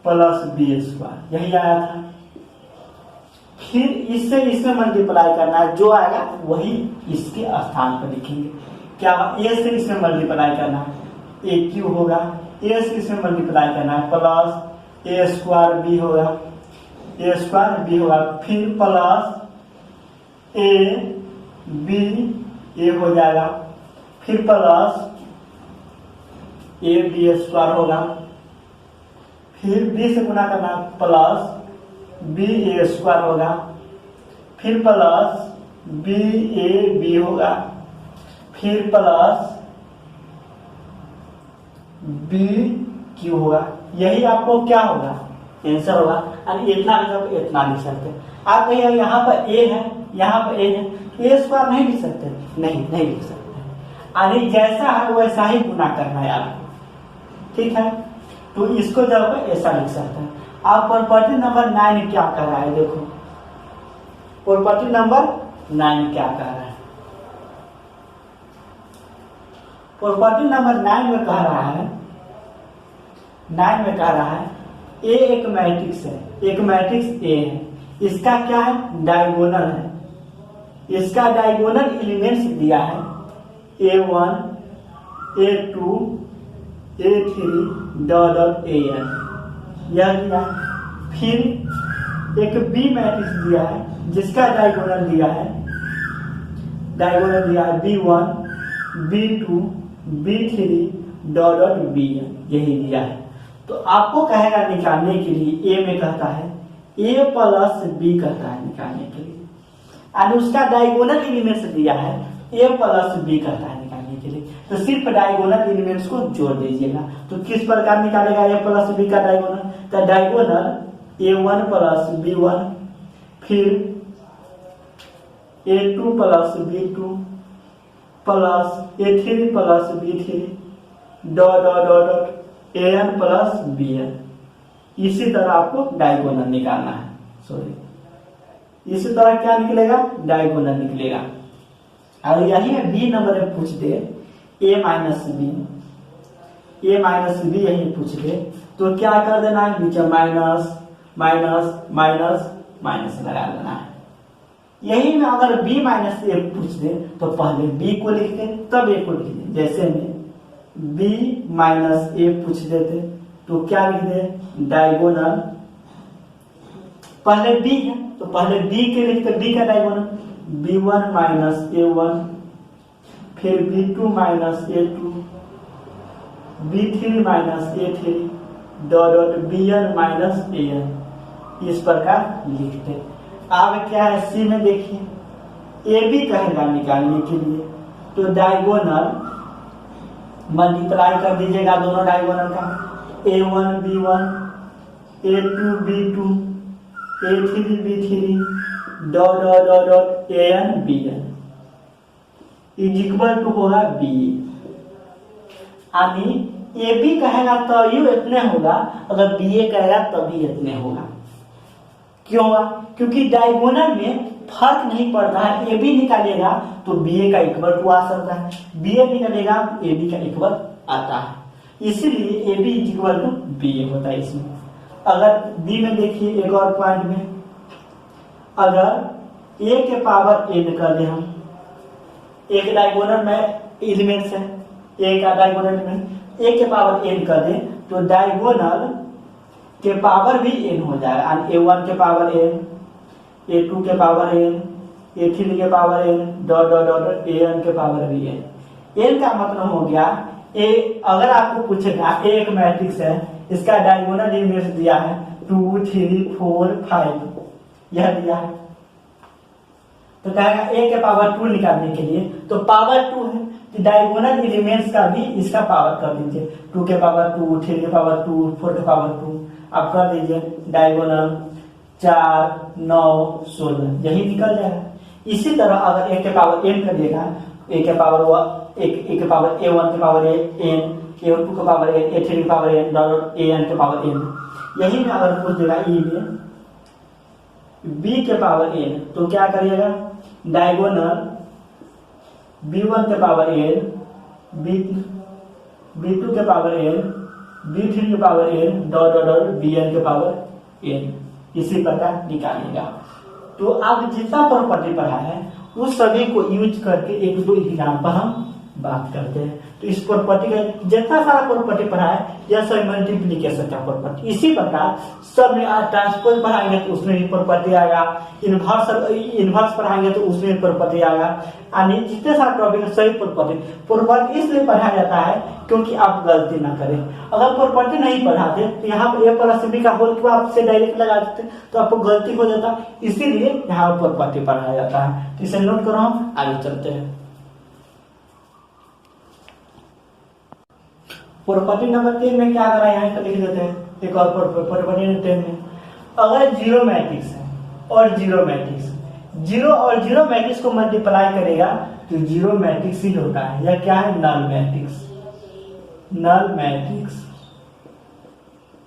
S1: plus B square, यही आया था। फिर इससे इसमें मल्टीप्लाई करना है, जो आएगा वही इसके स्थान पर लिखेंगे। क्या ए से इसमें मल्टीप्लाई करना है, ए क्यू होगा, ए से इसमें मल्टीप्लाई करना है प्लस ए स्क्वायर बी होगा, ए स्क्वायर बी होगा, फिर प्लस ए बी ए हो जाएगा, फिर प्लस ए बी स्क्वायर होगा, फिर बी से गुना करना प्लस बी ए स्क्वायर होगा, फिर प्लस बी ए बी होगा, फिर प्लस बी क्यू होगा। यही आपको क्या होगा, आंसर होगा। और इतना इतना लिख सकते हैं आप। कहिए यहाँ पर ए है, यहाँ पर ए है, ए स्क्वायर नहीं लिख सकते, नहीं लिख सकते। अरे जैसा है वैसा ही गुना करना है आपको, ठीक है। तो इसको जब ऐसा लिख सकते हैं। आप प्रॉपर्टी नंबर 9 क्या कर रहा है, देखो प्रॉपर्टी नंबर 9 क्या कर रहा है। प्रॉपर्टी नंबर 9 में कह रहा है, 9 में कह रहा है ए एक मैट्रिक्स है, एक मैट्रिक्स ए है, इसका क्या है, डायगोनल है, इसका डायगोनल एलिमेंट्स दिया है A1 A2 A3 dot AN, यह दिया। फिर एक बी मैट्रिक्स दिया है जिसका डायगोनल दिया है, B1 B2 B3 dot BN, यही दिया है। तो आपको कहेगा निकालने के लिए, ए में कहता है a प्लस बी कहता है निकालने के लिए, और उसका डायगोनल एलिमेंट्स दिया है a प्लस बी कहता है निकालने के लिए। तो सिर्फ डायगोनल एलिमेंट्स को जोड़ दीजिएगा। तो किस प्रकार निकालेगा a प्लस बी का डायगोनल, तो डायगोनल a1 प्लस b1 फिर a2 plus b2 plus a3 plus b3 dot dot dot an plus bn। इसी तरह आपको डायगोनल निकालना है, सॉरी इसी तरह क्या निकलेगा, डायगोनल निकलेगा। और यही है बी नंबर में पूछ दे a माइनस बी यही पूछ दे तो क्या कर देना है, नीचे माइनस माइनस माइनस माइनस लगा देना है। यही में अगर b माइनस ए पूछ दे तो पहले b को लिख दे तब a को लिख दे। जैसे में b माइनस ए पूछ देते तो क्या लिख दे, डायगोनल पहले b है तो पहले b के लिखते, b का डायगोनल b1 माइनस a1 फिर b2 minus a2 b3 minus a3 dot bn minus an, इस प्रकार लिखते। अब क्या है सी में देखिए, ए बी कहेगा निकालने के लिए तो डायगोनल मल्टीप्लाई कर दीजिएगा दोनों डायगोनल का, a1 b1 a2 b2 a3 b3 dot dot dot dot an bn is equal to होगा b। यानी ए बी कहेगा तो यू इतने होगा, अगर बी ए कहेगा तभी इतने होगा। क्यों होगा, क्योंकि डायगोनल में फर्क नहीं पड़ता है। ए बी निकालेगा तो बी ए का इक्वल टू आ सकता है, बी ए निकालेगा ए बी का इक्वल आता है, इसीलिए A B equal to B A होता है इसमें। अगर बी में देखिए एक और पॉइंट में, अगर ए के पावर एन कर दे हम, एक डायगोनल में एलिमेंट्स है, ए का डायगोनल में ए के पावर एन कर दे तो डायगोनल के पावर भी एन हो जाएगा। a1 के पावर एन, a2 के पावर एन, a3 के power N dot dot dot an के पावर भी एन। एन का मतलब हो गया ए, अगर आपको पूछेगा ए एक मैट्रिक्स है, इसका डायगोनल एलिमेंट्स दिया है 2 3 4 5, यह दिया है। तो कहेगा a के पावर 2 निकालने के लिए, तो पावर 2 है तो डायगोनल एलिमेंट्स का भी इसका पावर कर दीजिए, 2 के पावर 2, 3 के पावर 2, 4 के पावर 2, आप कर दीजिए डायगोनल 4, 9, 16, यही निकल जाएगा। इसी तरह अगर a के पावर n करिएगा, a के पावर a के पावर a1 के पावर n, a2 के पावर n, a3 के पावर n, an के पावर n, यही में अगर पूछ देगा e में b के पावर n, तो क्या करिएगा डायगोनल b1 के पावर n, b2 के पावर n, b3 के पावर n, bn के पावर n, इसी प्रकार निकालेगा। तो अब जितना प्रॉपर्टी पढ़ा है उस सभी को यूज करके एक दो एग्जाम्पल हम बात करते हैं। तो इस प्रॉपर्टी का जितना सारा प्रॉपर्टी पढ़ा है यह सब मल्टीप्लीकेशन का प्रॉपर्टी। इसी प्रकार सब में ट्रांसपोज पढ़ाएंगे तो उसमें भी प्रॉपर्टी आएगा, इनवर्स पढ़ाएंगे तो उसमें भी प्रॉपर्टी आएगा, यानी जितने सारे टॉपिक है सभी प्रॉपर्टी इसलिए पढ़ाया जाता है क्योंकि आप गलती ना करें। अगर प्रॉपर्टी नहीं पढ़ाते तो यहाँ पर a प्लस b का होल क्यों आपसे डायरेक्ट लगा देते तो आपको गलती हो जाता, इसीलिए यहाँ पर प्रॉपर्टी पढ़ाया जाता है। तो इसे नोट करो, हम आगे चलते हैं। प्रॉपर्टी नंबर 3 में क्या करा है यहाँ पर लिख देते हैं। एक और प्रॉपर्टी नंबर 10 में अगर जीरो मैट्रिक्स है और जीरो मैट्रिक्स, जीरो और जीरो मैट्रिक्स को मल्टीप्लाई करेगा तो जीरो मैट्रिक्स ही होता है। यह क्या है नल मैट्रिक्स, नल मैट्रिक्स,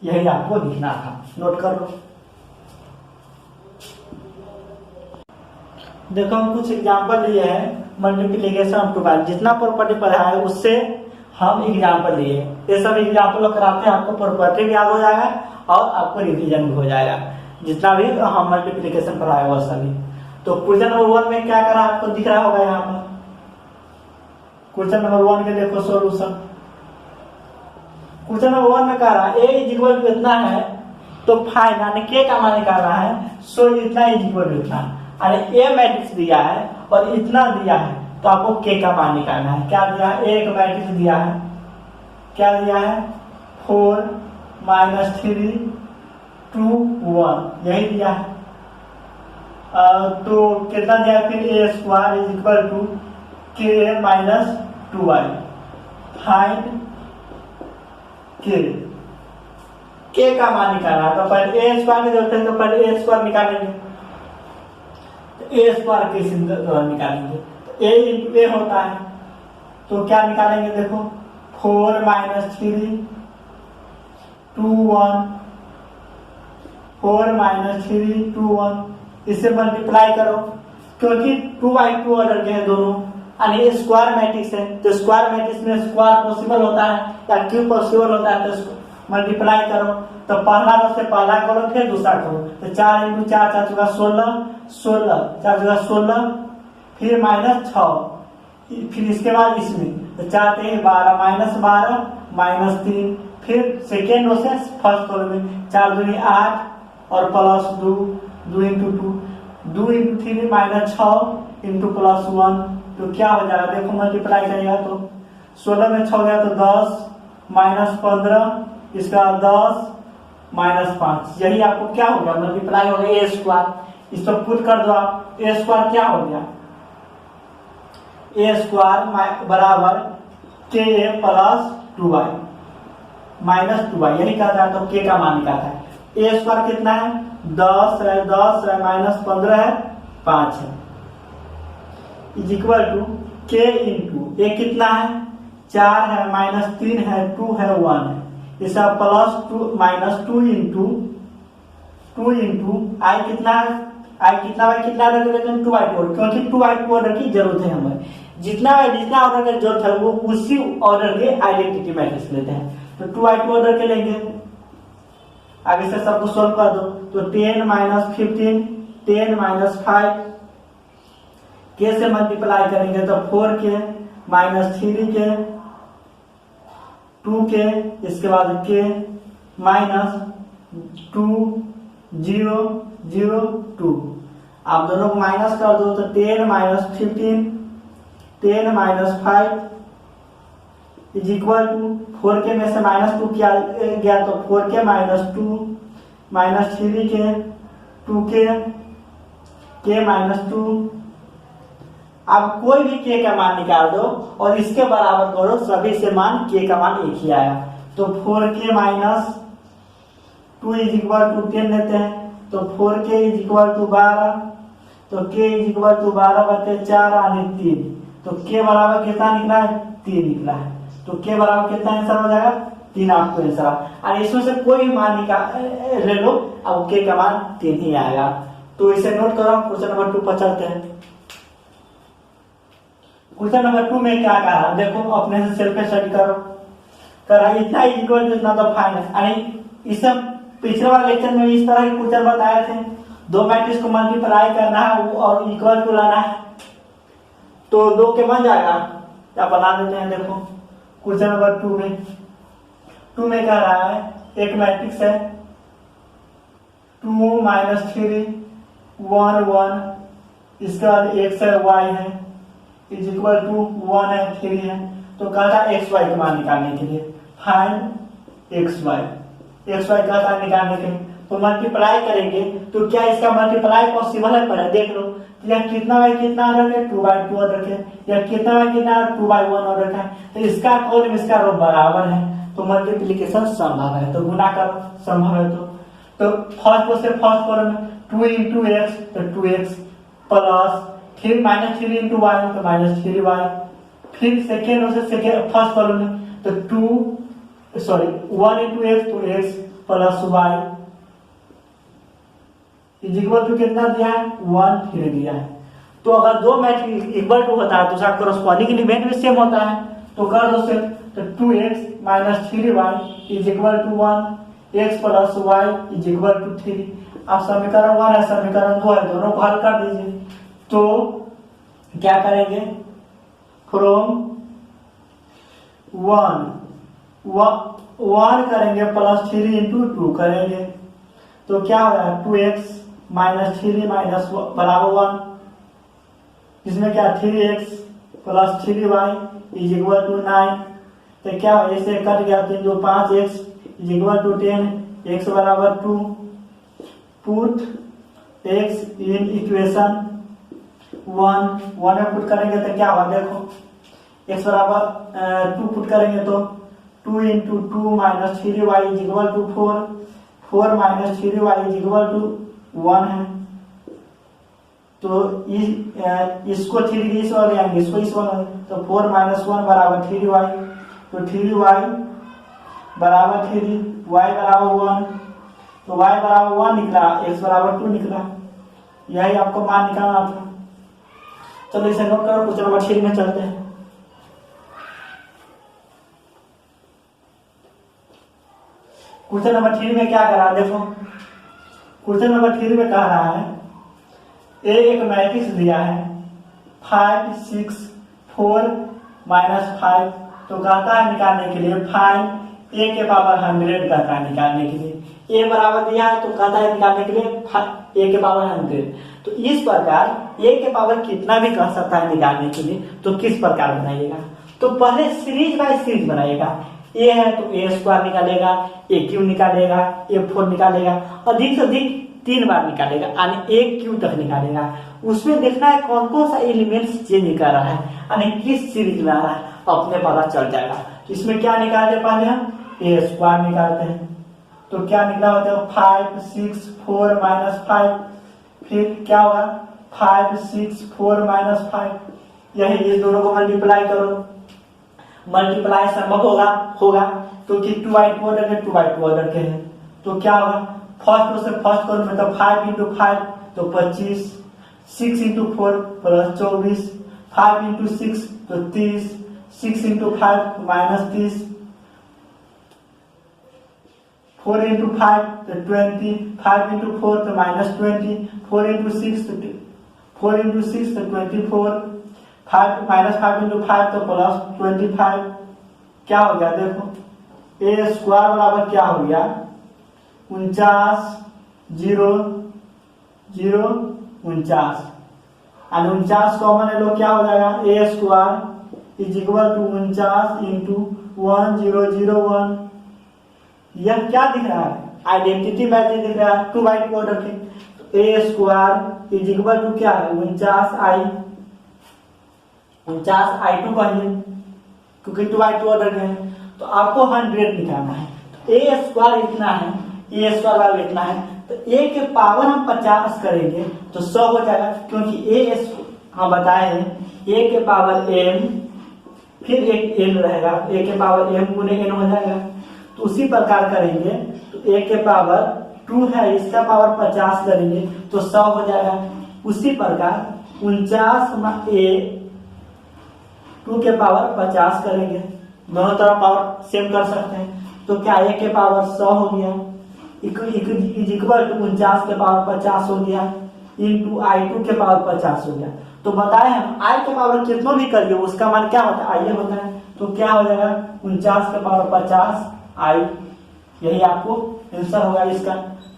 S1: यही आपको लिखना था, नोट कर लो। देखो हम कुछ एग्जांपल लिए हैं मल्टीप्लिकेशन ऑफ 2 जितना प्रॉपर्टी पढ़ा है उससे हम एग्जाम्पल लिए। ये सब एग्जाम्पल कराते हैं, आपको प्रॉपर्टी भी याद हो जाएगा और आपको रिवीजन भी हो जाएगा, जितना भी हम मल्टीप्लिकेशन पढ़ाए वह सभी। तो क्वेश्चन नंबर 1 में क्या करा आपको दिख रहा होगा यहाँ पर। क्वेश्चन नंबर 1 के देखो सॉल्यूशन। क्वेश्चन नंबर 1 में कह रहा है a इज इक्वल टू इतना है तो फाइंड, यानी k का मान निकालना है, सो इतना इज इक्वल टू इतना, यानी a मैट्रिक्स दिया है और इतना दिया है तो आपको k का मान निकालना है। क्या दिया है, एक मैट्रिक्स दिया है, क्या दिया है 4 -3 2 1, यही दिया है। तो कितना दिया है फिर a square is equal to k minus 2y, find k का मान निकालना है। तो पहले a स्क्वायर की जरूरत है तो पहले a स्क्वायर निकालेंगे, तो a स्क्वायर कैसे निकालेंगे, तो a इंटू a होता है, तो क्या निकालेंगे देखो 4 -3 2 1, 4 -3 2 1, इसे मल्टीप्लाई करो क्योंकि 2/2 ऑर्डर के हैं दोनों, यानी स्क्वायर मैट्रिक्स है तो स्क्वायर मैट्रिक्स में स्क्वायर पॉसिबल होता है या क्यूब पॉसिबल होता है, तो मल्टीप्लाई करो। तो पहला रो से पहला करो फिर दूसरा करो, तो 4 × 4 4 × 16 16 4 × 16, फिर -6, फिर इसके बाद इसमें तो 4 × 12 -12 -3, फिर सेकेंड रो से फर्स्ट रो में 4 × 2 8 और प्लस 2 2 × 2 2 × 3 -6 × +1, तो क्या हो जाएगा देखो मल्टीप्लाई करेगा तो 16 में 6 गया तो 10 -15, इसका 10 -5, यही आपको क्या हो गया मल्टीप्लाई हो गया a स्क्वायर। इस पर पुट कर दो आप, a स्क्वायर क्या हो गया, a स्क्वायर बराबर k plus 2y minus 2y, यही कहता है। तो k का मान निकालता है, a स्क्वायर कितना है 10 है, 10 है -15 है 5 है, is equal to k into a कितना है 4 है -3 है 2 है 1 है, इसका +2 -2 इंटू आई कितना है, आई कितना बाई कितना ऑर्डर कर लेते हैं 2/2, क्योंकि 2/2 ऑर्डर की जरूरत है हमें, जितना ऑर्डर की जरूरत है वो उसी ऑर्डर के आइडेंटिटी मैट्रिक्स लेते हैं, तो 2/2 ऑर्डर के लेंगे। आगे से सबको सोल्व कर दो, तो 10 - 15 10 - 5, k से मल्टीप्लाई करेंगे तो 4k -3k 2k, इसके बाद k -2 0 0 2, आप दोनों को माइनस कर दो तो 10 - 15 10 - 5 इज इक्वल टू 4k में से -2 किया गया तो 4k -2 -3k 2k k minus 2। अब कोई भी k का मान निकाल दो और इसके बराबर करो, सभी से मान k का मान एक ही आया। तो 4k minus 2 is equal to 10 लेते हैं, तो 4k इज इक्वल टू 12, तो k इज इक्वल टू 12 बटे 4 यानी 3। तो k बराबर कितना निकला है? 3 निकला है। तो k बराबर कितना आंसर हो जाएगा? 3 आपको आंसर। और इसमें से कोई भी मान निकाल ले लो, अब k का मान 3 ही आएगा। तो इसे नोट करो। क्वेश्चन नंबर 2 पर चलते हैं। क्वेश्चन नंबर 2 में क्या कहा देखो, अपने से सेल्फ स्टडी करो। करा इतना इक्वल टू इतना तो फाइन है। यानी इस पिछले वाले लेक्चर में इस तरह के क्वेश्चन बताए थे, दो मैट्रिक्स को मल्टीप्लाई करना है और इक्वल टू लाना है, तो 2 के बन जाएगा। क्या बना देते हैं देखो क्वेश्चन नंबर 2 में कह रहा है एक मैट्रिक्स है 2 माइनस 3 1 1, इसका x है y है इज इक्वल टू 1 है 3 है। तो कहता है एक्स वाई का मान निकालने के लिए फाइंड एक्स वाई कहता है निकालने के लिए। तो मल्टीप्लाई करेंगे तो क्या इसका मल्टीप्लाई पॉसिबल है? पहले देख लो, या कितना बाई कितना रखे 2/2 और रखे, या कितना बाई कितना 2/1 और रखा है। तो इसका कॉलम इसका रो बराबर है, तो मल्टीप्लिकेशन संभव है, तो गुना कर संभव है। तो फर्स्ट रो से फर्स्ट कॉलम 2 इंटू एक्स, तो 2x plus 3 minus 3 into y, तो माइनस 3y। फिर सेकेंड रो से सेकेंड फर्स्ट कॉलम में तो 1 इंटू एक्स, तो x plus y is equal to कितना दिया है? 1 3 दिया है। तो अगर दो मैट्रिक्स इक्वल टू होता है तो उसका कॉरस्पॉन्डिंग एलिमेंट भी सेम होता है, तो कर दो सेम। तो 2x minus 3y is equal to 1, x plus y is equal to 3। अब समीकरण 1 है, समीकरण 2 है, दोनों को हल कर दीजिए। तो क्या करेंगे? फ्रॉम 1 करेंगे प्लस 3 इंटू 2 करेंगे, तो क्या हो रहा है? 2x माइनस 3 माइनस बराबर 1, इसमें क्या 3x plus 3y is equal to 9। तो क्या ऐसे कट गया, 3 2 5x is equal to 10, x बराबर 2। पुट x इन इक्वेशन 1 में पुट करेंगे तो क्या होगा देखो, x बराबर 2 पुट करेंगे तो 2 into 2 minus 3y is equal to 4 minus 3y is equal to 1 है। तो इसको 3 इस वाले आएंगे, इसको इस वाले, तो 4 माइनस 1 बराबर 3y, तो 3y बराबर 3, y बराबर 1, तो y बराबर 1 निकला, x बराबर 2 निकला। यही आपको मान निकालना था। चलो इसे नोट करो। क्वेश्चन नंबर 3 में चलते हैं। क्वेश्चन नंबर 3 में क्या कर रहा है देखो, क्वेश्चन नंबर 3 में कह रहा है एक मैट्रिक्स दिया है 5 6 4 माइनस 5। तो कहता है निकालने के लिए फाइंड a के पावर 100, कहता है निकालने के लिए। a बराबर दिया है तो कहता है निकालने के लिए a के पावर 100। तो इस प्रकार a के पावर कितना भी कह सकता है निकालने के लिए, तो किस प्रकार बनाइएगा? तो पहले सीरीज बाय सीरीज बनाइएगा। a है तो a स्क्वायर निकालेगा, a क्यूब निकालेगा, a 4 निकालेगा, अधिक से अधिक 3 बार निकालेगा, यानी a क्यूब तक निकालेगा। उसमें देखना है कौन कौन सा एलिमेंट्स चेंज कर रहा है, यानी किस सीरीज में आ रहा है, अपने पता चल जाएगा। तो इसमें क्या निकालते हैं? पहले हम a स्क्वायर निकालते हैं, तो क्या निकला होता है 5 6 4 माइनस 5। फिर क्या होगा 5 6 4 माइनस 5, यही इस दोनों को मल्टीप्लाई करो, मल्टीप्लाई संभव होगा तो कि 2/2 रखे 2/2 रखे हैं, तो क्या होगा फर्स्ट रो से फर्स्ट कॉलम में, तो 5 इंटू 5 तो 25, 6 इंटू 4 प्लस 24, 5 इंटू 6 तो 30, 6 इंटू 5 माइनस 30, 4 इंटू 5 तो 20, 5 इंटू 4 तो माइनस 20, 4 इंटू 6 तो 24, 5 माइनस 5 इंटू 5 तो प्लस 25। क्या हो गया देखो, a स्क्वायर बराबर क्या हो गया 49 0 0 49, और 49 कॉमन है लो, क्या हो जाएगा a square is equal to 49 into 1001। यह क्या दिख रहा है? आइडेंटिटी मैट्रिक्स दिख रहा है, 2/2 ऑर्डर के। तो ए स्क्वायर इज इक्वल टू क्या है 49i2 कहिए, क्योंकि 2i2 ऑर्डर है। तो आपको 100 निकालना है। तो ए स्क्वायर इतना है, ए स्क्वायर वाला इतना है, तो ए के पावर हम 50 करेंगे तो 100 हो जाएगा, क्योंकि हम बताए हैं ए के पावर m फिर एक n रहेगा, ए के पावर m गुने n हो जाएगा। तो उसी प्रकार करेंगे तो ए के पावर 2 है, इसका पावर 50 करेंगे तो 100 हो जाएगा। उसी प्रकार 49 ए 2 के पावर 50 करेंगे, दोनों तरफ पावर सेम कर सकते हैं। तो क्या ए के पावर 100 हो गया इक्वल टू 49 के पावर 50 हो गया इंटू i2 के पावर 50 हो गया। तो बताए हम i के पावर कितना भी करिए उसका मान क्या होता है, आइए होता है। तो क्या हो जाएगा 49 के पावर 50 i, यही आपको आंसर होगा इसका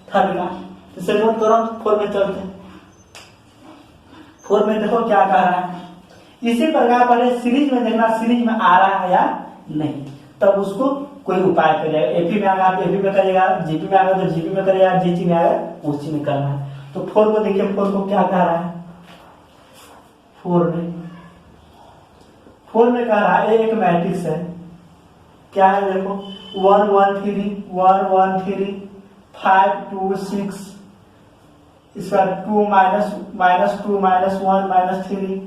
S1: थर्ड का। इसे नोट करो, 4 में चलते हैं। 4 में देखो क्या कह रहा है। इसी प्रकार पहले सीरीज में देखना, सीरीज में आ रहा है या नहीं, तब उसको कोई उपाय करेगा। एपी में आएगा तो एपी में करेगा, जीपी में आएगा तो जीपी में करेगा, जीटी में आएगा उसी में करना है। तो 4 को देखिए, 4 को क्या कह रहा है। 4 में कह रहा है एक मैट्रिक्स है, क्या है देखो 1 1 3 1 1 3 5 2 6, इसका 2 -2 -1 -3।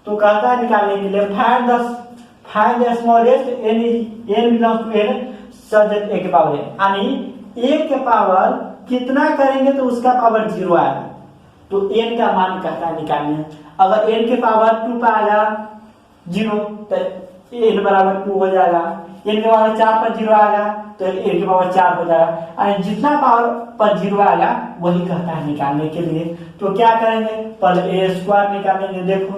S1: तो कहता है निकालने के लिए find the smallest n belongs to n such that a के पावर n, यानी a के पावर कितना करेंगे तो उसका पावर 0 आएगा। तो n का मान कहता है निकालने है। अगर n के पावर 2 पे आएगा 0 तो n बराबर 2 हो जाएगा, n के पावर 4 पर 0 आएगा तो n के पावर 4 हो जाएगा, यानी जितना पावर पर 0 आएगा वही कहता है निकालने के लिए। तो क्या करेंगे, पहले ए स्क्वायर निकालेंगे। देखो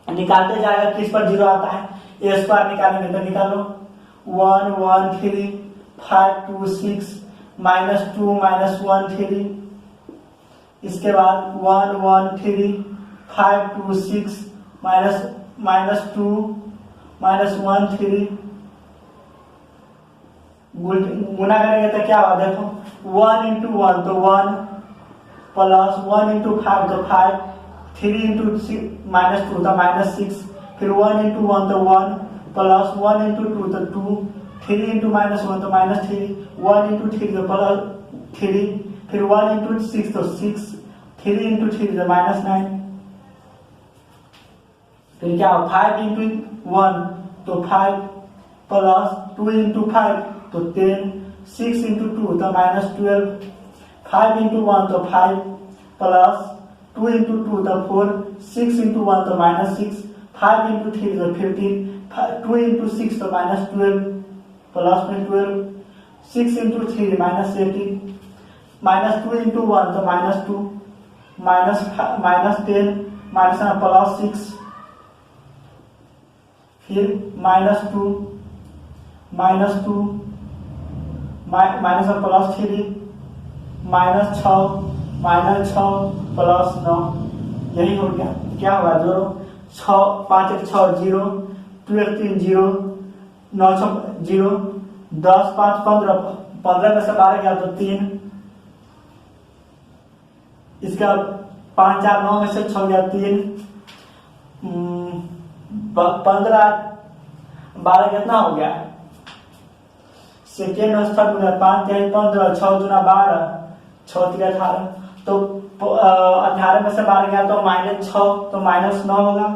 S1: निकालते जाएगा किस पर 0 आता है, ए स्क्वायर निकालेंगे तो निकालो 1 1 3 5 2 6 -2 -1 3, इसके बाद 1 1 3 5 2 6 -2 -1 3, गुना करेंगे तो क्या होगा देखो 1 × 1 तो 1 प्लस 1 × 5 तो 5, 3 × -2 तो -6, फिर 1 × 1 तो 1 प्लस 1 × 2 तो 2, 3 × -1 तो -3, 1 × 3 तो +3, फिर 1 × 6 तो 6, 3 × 3 तो -9, फिर क्या 5 × 1 तो 5 प्लस 2 × 5 तो 10, 6 × 2 तो -12, 5 × 1 तो 5 प्लस 2 × 2 तो 4, 6 × 1 तो -6, 5 × 3 तो 15, 2 × 6 तो -12 प्लस में 12, 6 × 3 -18, -2 × 1 तो -2, -10 प्लस 6, फिर -2 -2 प्लस 3 -6 प्लस 9, यही हो गया। क्या होगा जोड़ो 6 5 1 6 0, 2 1 3 0, 9 6 0, 10 5 15, 15 में से 12 गया तो 3, इसका 5 4 9 में से 6 गया 3, 15 12 कितना हो गया, सेकेंड स्तर हो गया 5 3 15, 6 दूना 12, 6 3 18, तो 18 में से 12 गया तो -6 तो -9 होगा,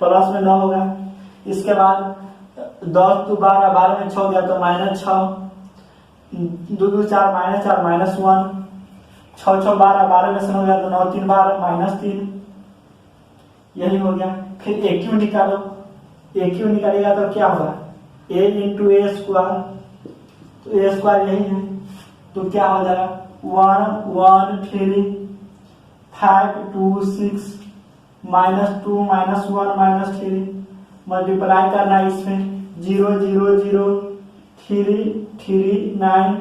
S1: प्लस में 9 होगा। इसके बाद 10 2 12, 12 में 6 गया तो -6, 2 2 4 -4 -1, 6 6 12, 12 में से 9 गया तो 9 3 12 -3, यही हो गया। फिर ए क्यू निकालो, ए क्यू निकालेगा तो क्या होगा a × a स्क्वायर, तो a स्क्वायर यही है, तो क्या हो जाएगा 1 1 3 5 2 6 -2 -1 -3, मल्टीप्लाई करना है इसमें 0 0 0 3 3 9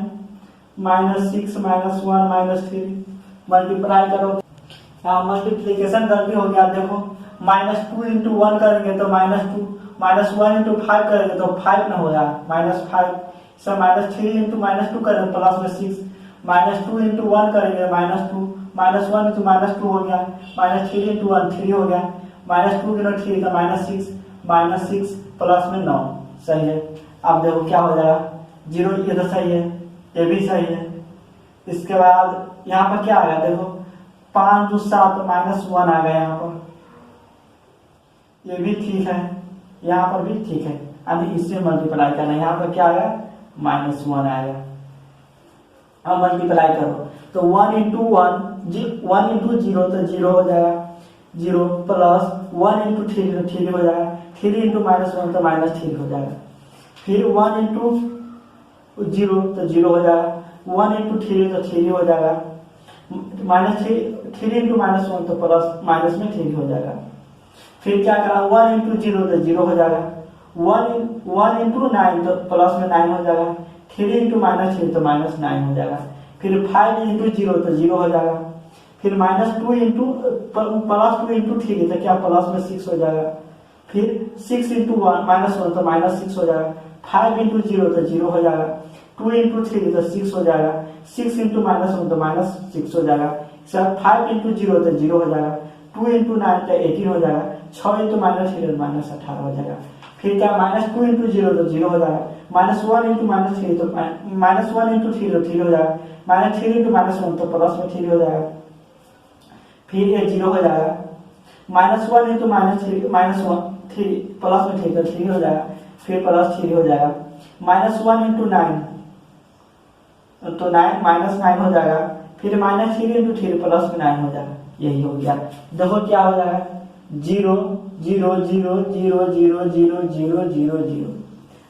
S1: -6 -1 -3, मल्टीप्लाई करो, मल्टीप्लीकेशन गलती हो गया। देखो -2 × 1 करेंगे तो -2, -1 × 5 करेंगे तो 5 ना होगा -5, सब -3 × -2 करेंगे प्लस में 6, -2 इंटू 1 करेंगे -2, -1 इंटू -2 हो गया, -3 इंटू 1 3 हो गया, -2 गुना 3 का -6 प्लस में 9 सही है। अब देखो क्या हो जाएगा, 0 इधर सही है, ये भी सही है। इसके बाद यहाँ पर क्या आ गया देखो 5 2 7 -1 आ गया यहाँ पर, ये भी ठीक है, यहाँ पर भी ठीक है। अब इससे मल्टीप्लाई करना है, यहाँ पर क्या आएगा -1 आएगा। अब मल्टीप्लाई करो तो 1 इंटू 1 इंटू 0 तो 0 हो जाएगा, 0 प्लस 1 इंटू 3 तो 3 हो जाएगा, 3 इंटू -1 तो -3 हो जाएगा, फिर 1 इंटू 0 तो 0 हो जाएगा, 1 इंटू 3 तो 3 हो जाएगा, -3 इंटू -1 तो प्लस माइनस में 3 हो जाएगा। फिर क्या करा 1 इंटू 0 तो 0 हो जाएगा, 1 इंटू 9 तो प्लस में 9 हो जाएगा, 3 इंटू -3 तो -9 हो जाएगा, फिर 5 इंटू 0 तो 0 हो जाएगा, फिर -2 इंटू प्लस 2 इंटू 3 तो क्या प्लस में 6 हो जाएगा, फिर 6 इंटू -1 तो -6 हो जाएगा, 5 इंटू 0 तो 0 हो जाएगा, 2 इंटू 3 तो 6 हो जाएगा, 6 इंटू -1 तो -6 हो जाएगा, 5 इंटू 0 तो 0 हो जाएगा, 2 इंटू 9 तो 18 हो जाएगा, 6 इंटू -3 -18 हो जाएगा, फिर क्या -2 इंटू 0 तो 0 हो जाएगा, -1 इंटू -3 तो -1 इंटू 3 तो 3 हो जाएगा, -3 इंटू -1 तो प्लस में 3 हो जाएगा, फिर ये 0 हो जाएगा, -1 इंटू -3 प्लस में 3 तो 3 हो जाएगा, फिर प्लस 3 हो जाएगा, -1 इंटू 9 तो 9 हो जाएगा, फिर -3 इंटू 3 प्लस में 9 हो जाएगा, यही हो गया। देखो क्या हो जाएगा 0 0 0 0 0 0 0 0 0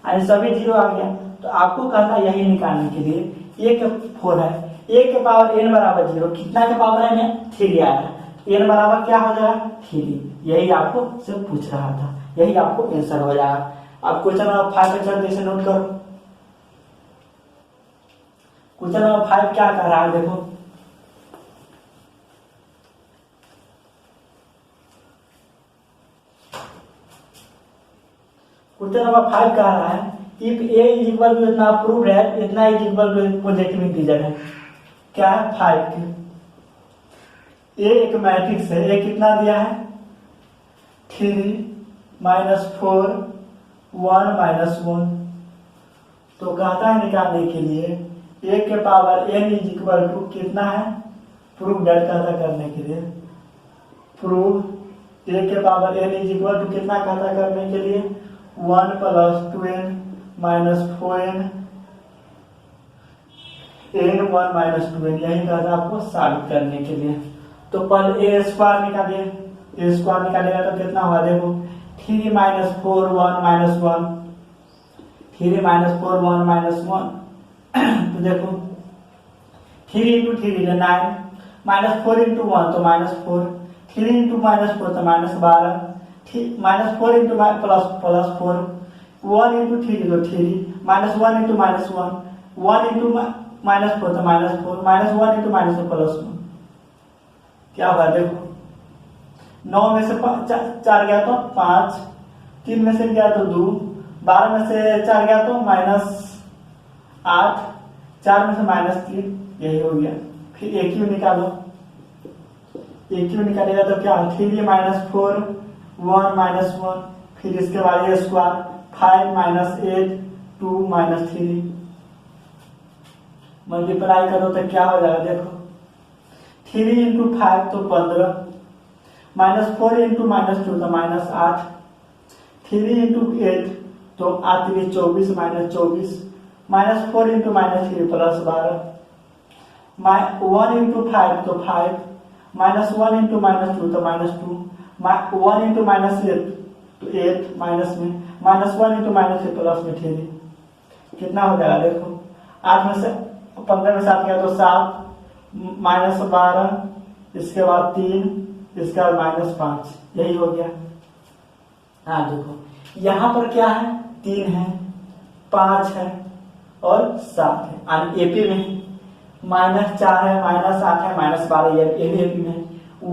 S1: यानी सभी 0 आ गया। तो आपको कहना यही निकालने के लिए a के 4 है, a के पावर n बराबर 0, कितना के पावर है 3 आया, n बराबर क्या हो जाएगा 3, यही आपको से पूछ रहा था, यही आपको आंसर हो जाएगा। अब क्वेश्चन नंबर 5 पे चलते से नोट करो। क्वेश्चन नंबर 5 क्या कह रहा है देखो, क्वेश्चन नंबर 5 कह रहा है if a is equal to इतना प्रूव्ड है, इतना is equal to positive integer है, क्या है 5 के, a एक मैट्रिक्स है, a कितना दिया है 3 -4 1 -1, तो कहता है निकालने के लिए a के power n is equal to कितना है, प्रूव डेट कहता करने के लिए, प्रूव a के power n is equal to कितना कहता करने के लिए 1 + 2n - 4n n1 - 2n, यही कहता आपको साबित करने के लिए। तो पहले a स्क्वायर निकालिए, a स्क्वायर निकालेगा तो कितना हुआ देखो 3 - 4 1 -1, 3 - 4 1 -1 तो देखो 3 इंटू 3 9, -4 इंटू 1 तो -4, 3 इंटू -4 तो -12, -4 इंटू प्लस 4, 1 इंटू 3 तो 3, -1 इंटू -1, 1 इंटू -4 तो -4, -1 इंटू -4 +1, क्या हुआ देखो 9 में से 4 गया तो 5, 3 में से गया तो 2, 12 में से 4 गया तो -8, 4 में से -3, यही हो गया। फिर एक क्यू निकालो, एक क्यू निकालेगा तो क्या 3 -4 1 -1, फिर इसके बाद ये स्क्वायर 5 -8 2 -3, मल्टीप्लाई करो तो क्या हो जाएगा देखो 3 इंटू 5 तो 15, -4 इंटू -2 तो -8, 3 इंटू 8 तो 8 24 -24, -4 इंटू -3 +12, 1 इंटू 5 तो 5, -1 इंटू -2 तो -2, 1 इंटू -8 तो 8 माइनस में, -1 इंटू -3 प्लस में 3, कितना हो जाएगा देखो 8 में से 15 में 7 गया तो 7, -12, इसके बाद 3, इसके बाद -5, यही हो गया। हाँ देखो यहाँ पर क्या है 3 है 5 है और 7 है, और एपी में -4 है -8 है -12, ये भी एपी में,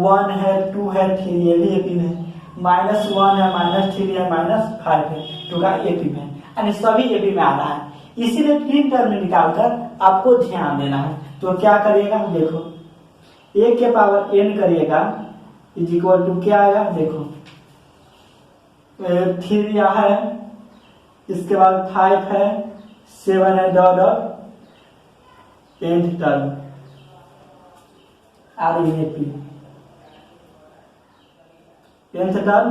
S1: 1 है 2 है 3, ये भी एपी में, -1 है -3 है -5 है, 2 का एपी में, यानी सभी एपी में आ रहा है। इसीलिए तीन टर्म में निकालकर आपको ध्यान देना है। तो क्या करिएगा, देखो a के पावर n करिएगा इज इक्वल टू क्या आएगा, देखो 3 यहाँ है, इसके बाद 5 है, 7 है, dot dot nth term REAP, nth term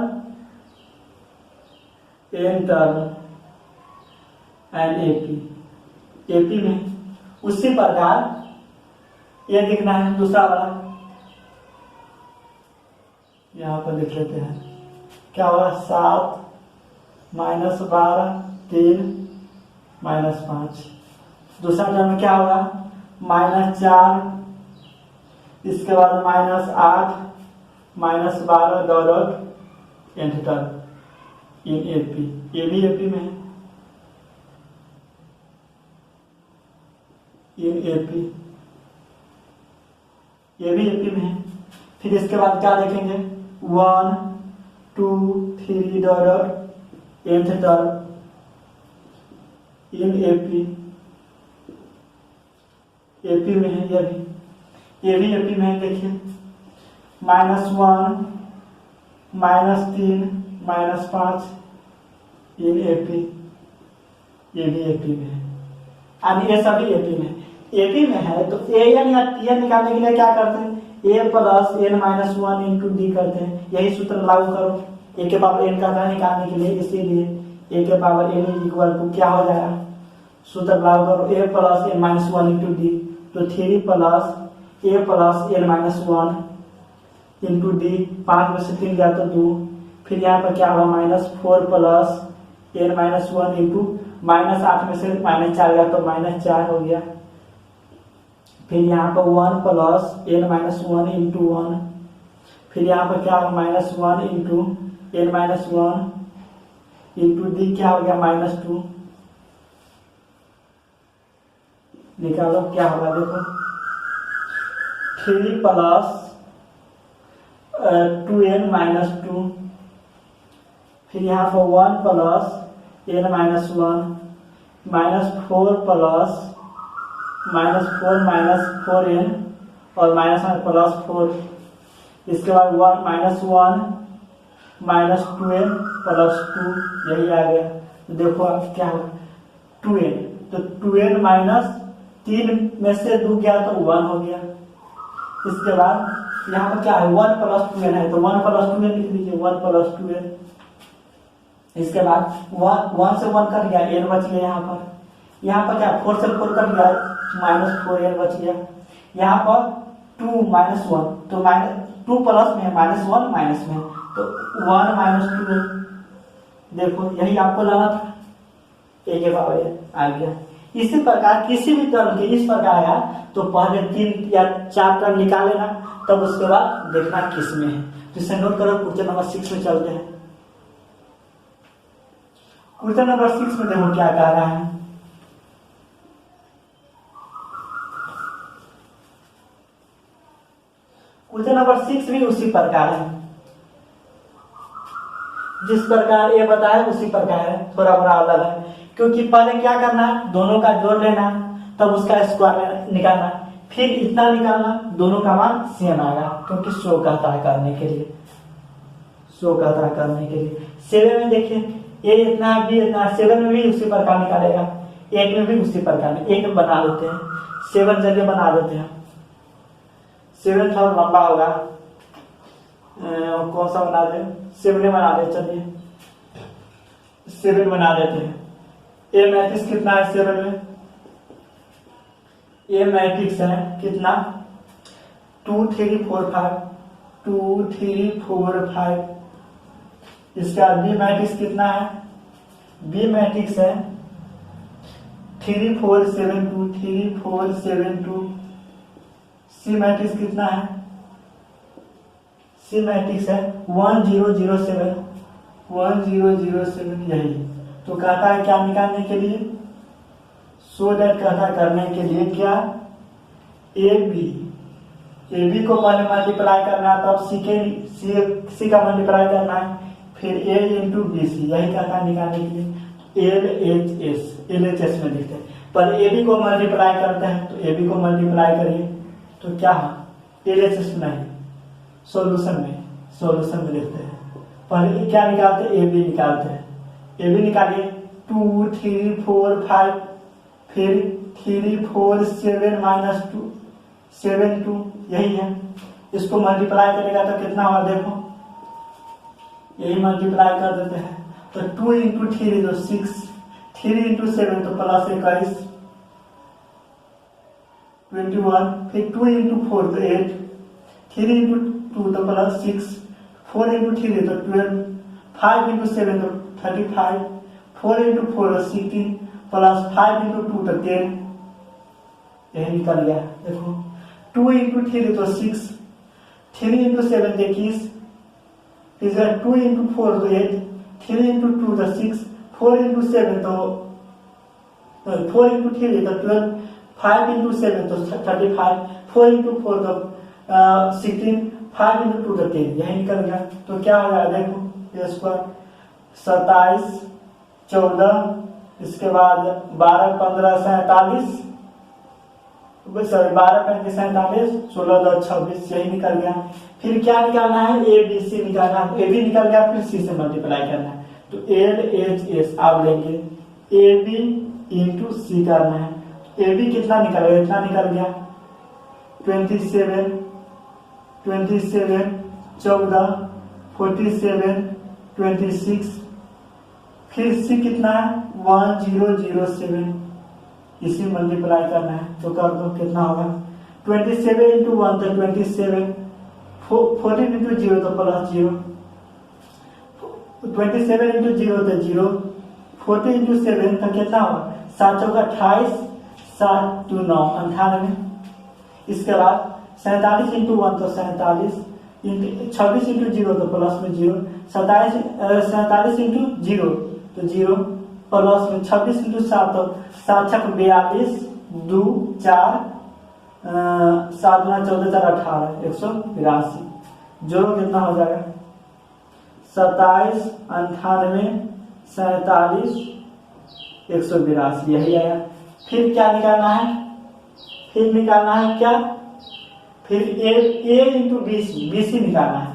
S1: n term and AP में उसी प्रकार ये लिखना है दूसरा वाला, यहाँ पर लिख लेते हैं क्या होगा, 7 -12 3 -5। दूसरा टर्म में क्या होगा, -4, इसके बाद -8 -12 dot dot nth term in AP, ये भी AP में है, इन AP, ये भी AP में है। फिर इसके बाद क्या देखेंगे, 1 2 3 dot dot nth term in AP में है, ये भी AP में है। देखिए -1 -3 -5 इन AP, ये भी AP में है। अब ये सभी AP में है, AP में है तो AN या TN निकालने के लिए क्या करते हैं, A plus n minus 1 into D करते हैं। यही सूत्र लागू करो, A के पावर n का था निकालने के लिए, इसीलिए A के power n is equal to क्या हो जाएगा, सूत्र लागू करो, A plus n minus 1 into D, तो 3 plus A plus n minus 1 into D, 5 में से 3 गया तो 2, फिर यहाँ पर क्या होगा, -4 प्लस n माइनस 1 इंटू -8 में से -4 गया तो -4 हो गया। फिर यहाँ पर 1 प्लस n माइनस 1 इंटू 1, फिर यहाँ पर क्या होगा, -1 into n minus 1 into D, क्या हो गया, -2। निकालो क्या होगा, देखो 3 प्लस 2n माइनस 2, फिर यहाँ पर 1 plus n minus 1 -4 plus -4 minus 4n और माइनस प्लस 4, इसके बाद 1 माइनस 2n प्लस 2, यही आ गया। तो देखो अब क्या होगा, 2n, तो 2n माइनस 3 में से 2 गया तो 1 हो गया। इसके बाद यहाँ पर क्या है, 1 प्लस 2n है तो 1 प्लस 2n लिख लीजिए, 1 प्लस 2n। इसके बाद 1 से 1 कट गया, n बच गया। यहाँ पर क्या, 4 से 4 कट गया, -4n बच गया। यहाँ पर 2 माइनस 1, तो 2 प्लस में -1 माइनस में, तो 1 माइनस 2n। देखो यही आपको लाना था, A के पावर n आ गया। इसी प्रकार किसी भी टर्म के इस प्रकार आया तो पहले 3 या 4 टर्म निकाल लेना, तब उसके बाद देखना किस में है। तो इसे नोट करो, क्वेश्चन नंबर 6 में चलते हैं। क्वेश्चन नंबर 6 में देखो क्या कह रहा है, क्वेश्चन नंबर 6 भी उसी प्रकार है, जिस प्रकार ये बताया उसी प्रकार है, थोड़ा बड़ा अलग है। क्योंकि पहले क्या करना है, दोनों का जोड़ लेना, तब उसका स्क्वायर निकालना, फिर इतना निकालना, दोनों का मान सेम आएगा, क्योंकि 100 कहता है करने के लिए, 100 कहता है करने के लिए। 7 में देखिए ये इतना भी इतना, 7 में भी उसी प्रकार निकालेगा, 8 में भी उसी प्रकार में। 8 बना लेते हैं, 7 जगह बना देते हैं, 7 थोड़ा लंबा होगा, कौन सा बना दे, 7 बना दे, चलिए 7 बना देते हैं। ए मैट्रिक्स कितना है 7 में, ए मैट्रिक्स है कितना, 2 3 4 5, 2 3 4 5। इसका बी मैट्रिक्स कितना है, बी मैट्रिक्स है 3 4 7 2, 3 4 7 2। सी मैट्रिक्स कितना है, सी मैट्रिक्स है 1 0 0 7, 1 0 0 7, यही। तो कहता है क्या निकालने के लिए, सो दैट कहता है करने के लिए क्या, ए बी को पहले मल्टीप्लाई करना है, तब सी का मल्टीप्लाई करना है, फिर ए इंटू बी सी, यही कहता है निकालने के लिए। LHS में लिखते हैं। पर AB को मल्टीप्लाई करते हैं तो AB को मल्टीप्लाई करिए तो क्या है LHS में नहीं, सॉल्यूशन में लिखते हैं। पहले क्या निकालते हैं AB निकालते हैं। AB निकालिए 2 3 4 5 फिर 3 4 7 माइनस 2 7 2 यही है। इसको मल्टीप्लाई करेगा तो कितना होगा देखो, यही मल्टीप्लाई कर देते हैं तो 2 इंटू 3 तो 6, 3 इंटू 7 तो प्लस 21 21, फिर 2 इंटू 4 तो 8, 3 इंटू 2 तो प्लस 6, 4 इंटू 3 तो 12, 5 इंटू 7 तो 35, 4 इंटू 4 तो 16 प्लस 5 इंटू 2 तो 10, यही निकल गया देखो। 2 इंटू 3 तो 6, 3 इंटू 7 तो 21, फिर 2 इंटू 4 तो 8, 3 इंटू 2 तो 6, 4 इंटू 7 तो 4 इंटू 3 तो 12, 5 इंटू 7 तो 35, 4 इंटू 4 तो 16, 5 इंटू 2 तो 10, यही निकल गया। तो क्या हो जाएगा देखो, ये स्क्वायर 27 14, इसके बाद 12 15 47, सॉरी 12 35 47, 16 2 26, यही निकल गया। फिर क्या निकालना है ABC निकालना है। AB निकल गया, फिर C से मल्टीप्लाई करना है तो LHS आप लेंगे AB इंटू C करना है। AB कितना निकल गया, इतना निकल गया 27 14 47 26, फिर C कितना है 1007, इसी मल्टीप्लाई करना है तो कर दो कितना होगा 27 इंटू 1 तो 27, 14 इंटू 0 तो प्लस 0, 27 इंटू 0 तो 0, 40 इंटू 7 तो कितना होगा 7 चौका 28, 7 2 9 98। इसके बाद 47 इंटू 1 तो 47, 26 इंटू 0 तो प्लस में 0, 47 इंटू 0 तो 0 प्लस में 26 इंटू 7 तो 7 छक 42, 2 4 7 गुना 14 4 18, 182, जोड़ो कितना हो जाएगा 27 98 47 182, यही आया। फिर क्या निकालना है, फिर निकालना है क्या, फिर A इंटू BC निकालना है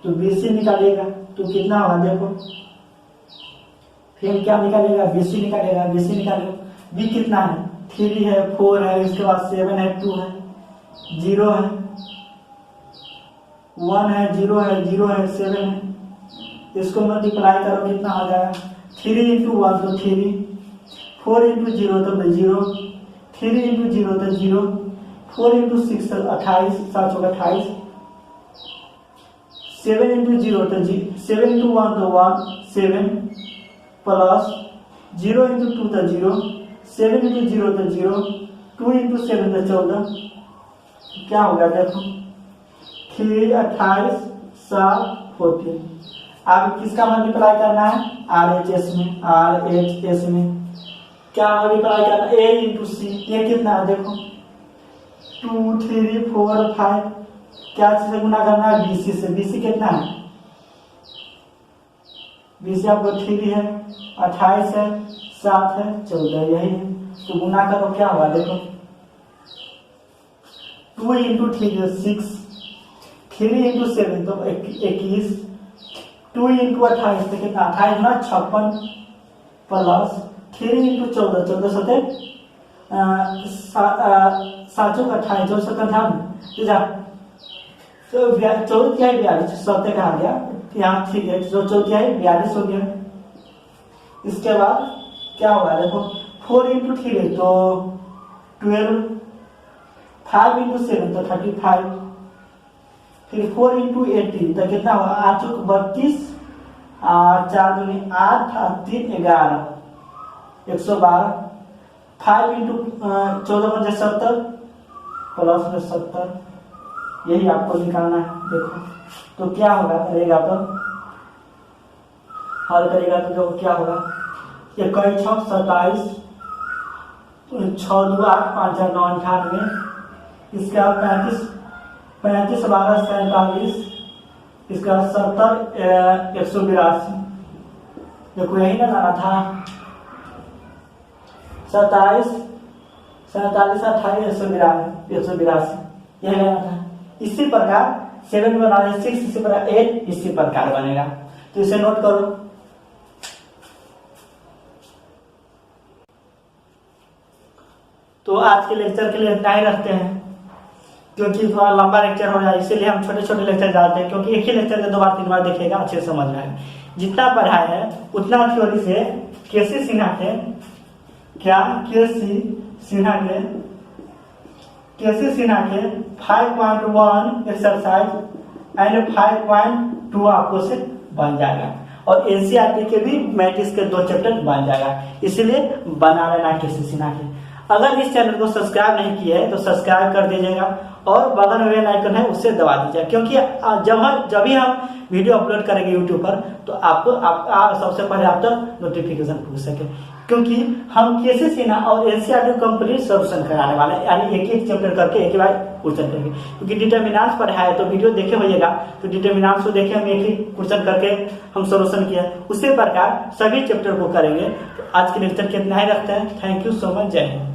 S1: तो BC निकालिएगा तो कितना होगा देखो, फिर क्या निकालेगा BC निकालेगा, BC निकालेगा B कितना है 3 है 4 है, इसके बाद 7 है 2 है 0 है 1 है 0 है 0 है 7 है, इसको मल्टीप्लाई करो कितना हो जाएगा 3 इंटू 1 तो 3, 4 इंटू 0 तो 0, 3 इंटू 0 तो 0, 4 इंटू 6 तो 28, 7 चौका 28, 7 इंटू 0 तो 7 इंटू 1 तो 1 7 प्लस 0 इंटू 2 तो 0, 7 इंटू 0 तो 0, 2 इंटू 7 तो 14, क्या हो गया देखो 3 28 7 14। अब किसका मल्टीप्लाई करना है RHS में क्या मल्टीप्लाई करना है A इंटू C, ये कितना है देखो 2 3 4 5, क्या से गुना करना है BC से, BC कितना है BC आपको 3 है 28 है 7 है 14, यही है तो गुना करो क्या हुआ देखो 2 इंटू 3 6, 3 इंटू 7 तो 21, 2 इंटू 28 तो कितना 28 ना 56 प्लस 3 इंटू 14 14 सते 7 चौका 28 14 सत्तर 58 तो 14 क्या है 42 सत्तर कहा गया यहाँ ठीक है, जो 14 है 42 हो गया। इसके बाद क्या होगा देखो 4 इंटू 3 तो 12, 5 इंटू 7 तो 35, फिर 4 इंटू 18 तो कितना होगा 8 चौक 32, 4 दूनी 8 3 11, 112, 5 इंटू 14 बजे 70 प्लस में 70, यही आपको निकालना है देखो। तो क्या होगा करेगा तो हल करेगा तो देखो क्या होगा 21 6 27, 6 2 8 5 4 9 98, इसके बाद 35 12 47, इसका 70 182, देखो यही ना लाना था 27 47 28 182 यह लेना था। इसी प्रकार 7 बना 6, इसी प्रकार 8 इसी प्रकार बनेगा। तो इसे नोट करो। तो आज के लेक्चर के लिए इतना ही रखते हैं, क्योंकि थोड़ा लंबा लेक्चर हो जाए, इसीलिए हम छोटे छोटे लेक्चर डालते हैं, क्योंकि एक ही लेक्चर के 2 बार 3 बार देखिएगा अच्छे से समझ में आएगा। जितना पढ़ाया है उतना थ्योरी से केसी सिन्हा के 5.1 एक्सरसाइज एंड 5.2 आपको से बन जाएगा, और एनसीईआरटी के भी मैथ्स के 2 चैप्टर बन जाएगा। इसलिए बना लेना केसी सिन्हा के। अगर इस चैनल को सब्सक्राइब नहीं किया है तो सब्सक्राइब कर दीजिएगा, और बगल में बेल आइकन है उससे दबा दीजिएगा, क्योंकि जब भी हम वीडियो अपलोड करेंगे यूट्यूब पर तो आपको सबसे पहले आप तक नोटिफिकेशन पहुंच सके, क्योंकि हम केसी सिन्हा और एनसीईआरटी कंप्लीट सॉल्यूशन कराने वाले हैं, यानी एक चैप्टर करके एक ही बार क्वेश्चन करेंगे। क्योंकि डिटर्मिनेंट्स पढ़ा है तो वीडियो देखे होइएगा, तो डिटर्मिनेंट्स को देखे हम एक ही क्वेश्चन करके हम सॉल्यूशन किया, उसी प्रकार सभी चैप्टर को करेंगे। तो आज के लेक्चर के इतना ही रखते हैं। Thank you so much. जय हिंद।